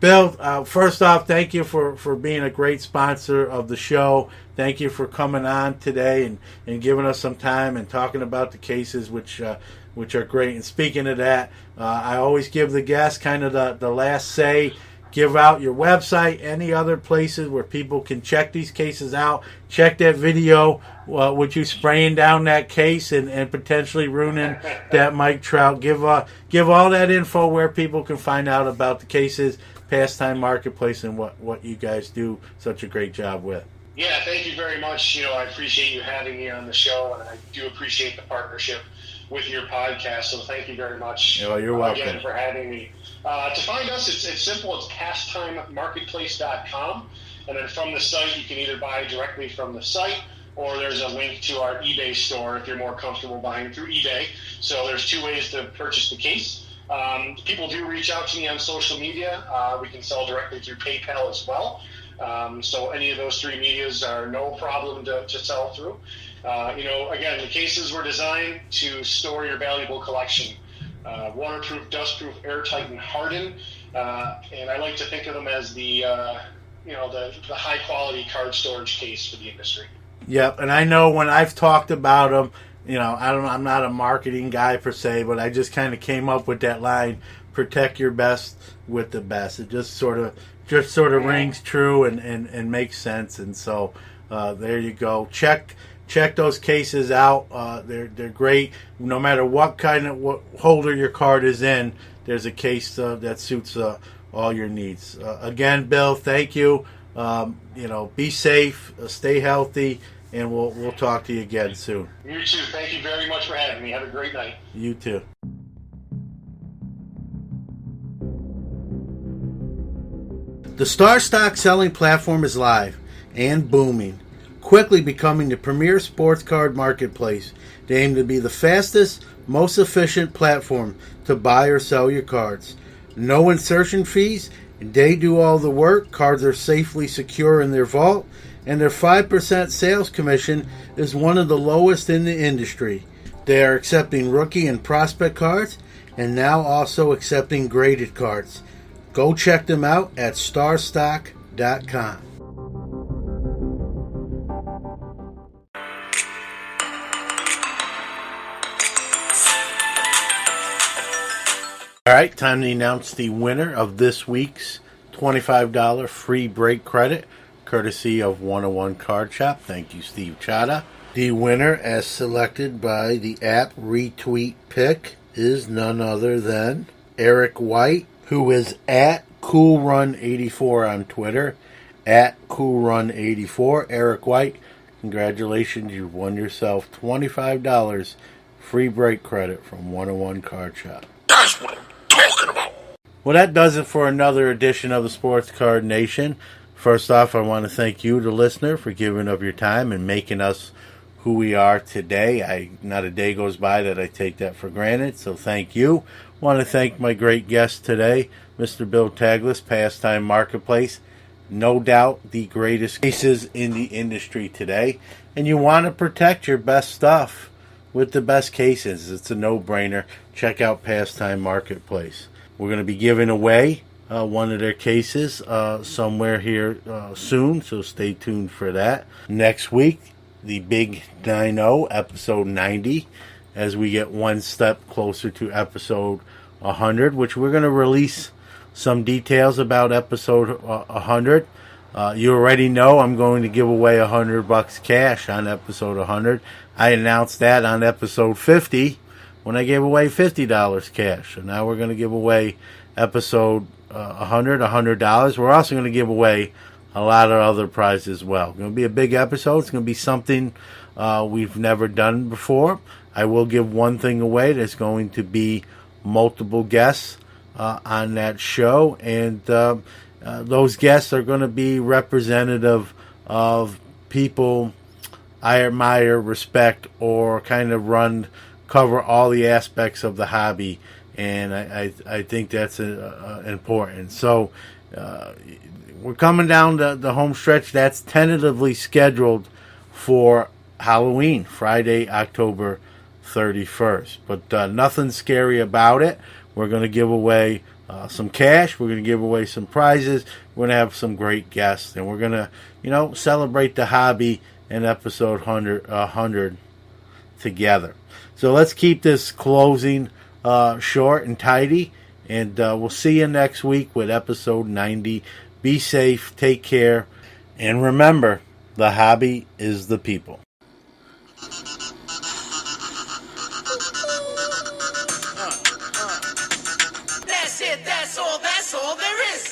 Bill, first off, thank you for being a great sponsor of the show. Thank you for coming on today and giving us some time and talking about the cases, which are great. And speaking of that, I always give the guests kind of the last say. Give out your website, any other places where people can check these cases out. Check that video with you spraying down that case and potentially ruining that Mike Trout. Give all that info where people can find out about the cases, Pastime Marketplace, and what you guys do such a great job with. Yeah, thank you very much. I appreciate you having me on the show, and I do appreciate the partnership with your podcast. So thank you very much. Oh, you're welcome. Again for having me. To find us, it's simple. It's pastimemarketplace.com. And then from the site, you can either buy directly from the site, or there's a link to our eBay store if you're more comfortable buying through eBay. So there's two ways to purchase the case. People do reach out to me on social media. We can sell directly through PayPal as well. So any of those three medias are no problem to sell through. Again, the cases were designed to store your valuable collection. Waterproof, dustproof, airtight, and hardened. And I like to think of them as the high quality card storage case for the industry. Yep, and I know when I've talked about them, I'm not a marketing guy per se, but I just kind of came up with that line: protect your best with the best. It just sort of rings true and makes sense. And so there you go. Check those cases out. They're great. No matter what holder your card is in, there's a case that suits all your needs. Again, Bill, thank you. Be safe, stay healthy, and we'll talk to you again soon. You too. Thank you very much for having me. Have a great night. You too. The Star Stock selling platform is live and booming, quickly becoming the premier sports card marketplace. They aim to be the fastest, most efficient platform to buy or sell your cards. No insertion fees, they do all the work, cards are safely secure in their vault, and their 5% sales commission is one of the lowest in the industry. They are accepting rookie and prospect cards, and now also accepting graded cards. Go check them out at starstock.com. All right, time to announce the winner of this week's $25 free break credit, courtesy of 101 Card Shop. Thank you, Steve Chata. The winner, as selected by the app Retweet Pick, is none other than Eric White, who is at CoolRun84 on Twitter, at CoolRun84. Eric White, congratulations, you've won yourself $25 free break credit from 101 Card Shop. That's what I'm talking about. Well, that does it for another edition of the Sports Card Nation. First off, I want to thank you, the listener, for giving up your time and making us who we are today. Not a day goes by that I take that for granted, so thank you. I want to thank my great guest today, Mr. Bill Taglis-Pastime Marketplace. No doubt the greatest cases in the industry today. And you want to protect your best stuff with the best cases. It's a no-brainer. Check out Pastime Marketplace. We're going to be giving away one of their cases somewhere here soon, so stay tuned for that. Next week, the Big 90, episode 90, as we get one step closer to episode 100, which we're going to release some details about episode 100. You already know I'm going to give away $100 cash on episode 100. I announced that on episode 50 when I gave away $50 cash. So now we're going to give away episode 100, $100. We're also going to give away a lot of other prizes as well. It's going to be a big episode. It's going to be something we've never done before. I will give one thing away. There's going to be multiple guests on that show, and those guests are going to be representative of people I admire, respect, or kind of cover all the aspects of the hobby, and I think that's important. So we're coming down the home stretch. That's tentatively scheduled for Halloween, Friday, October 31st. But nothing scary about it. We're going to give away some cash. We're going to give away some prizes. We're going to have some great guests, and we're going to, celebrate the hobby in episode 100 together. So let's keep this closing short and tidy, and we'll see you next week with episode 90. Be safe, take care, and remember, the hobby is the people. That's it, that's all there is.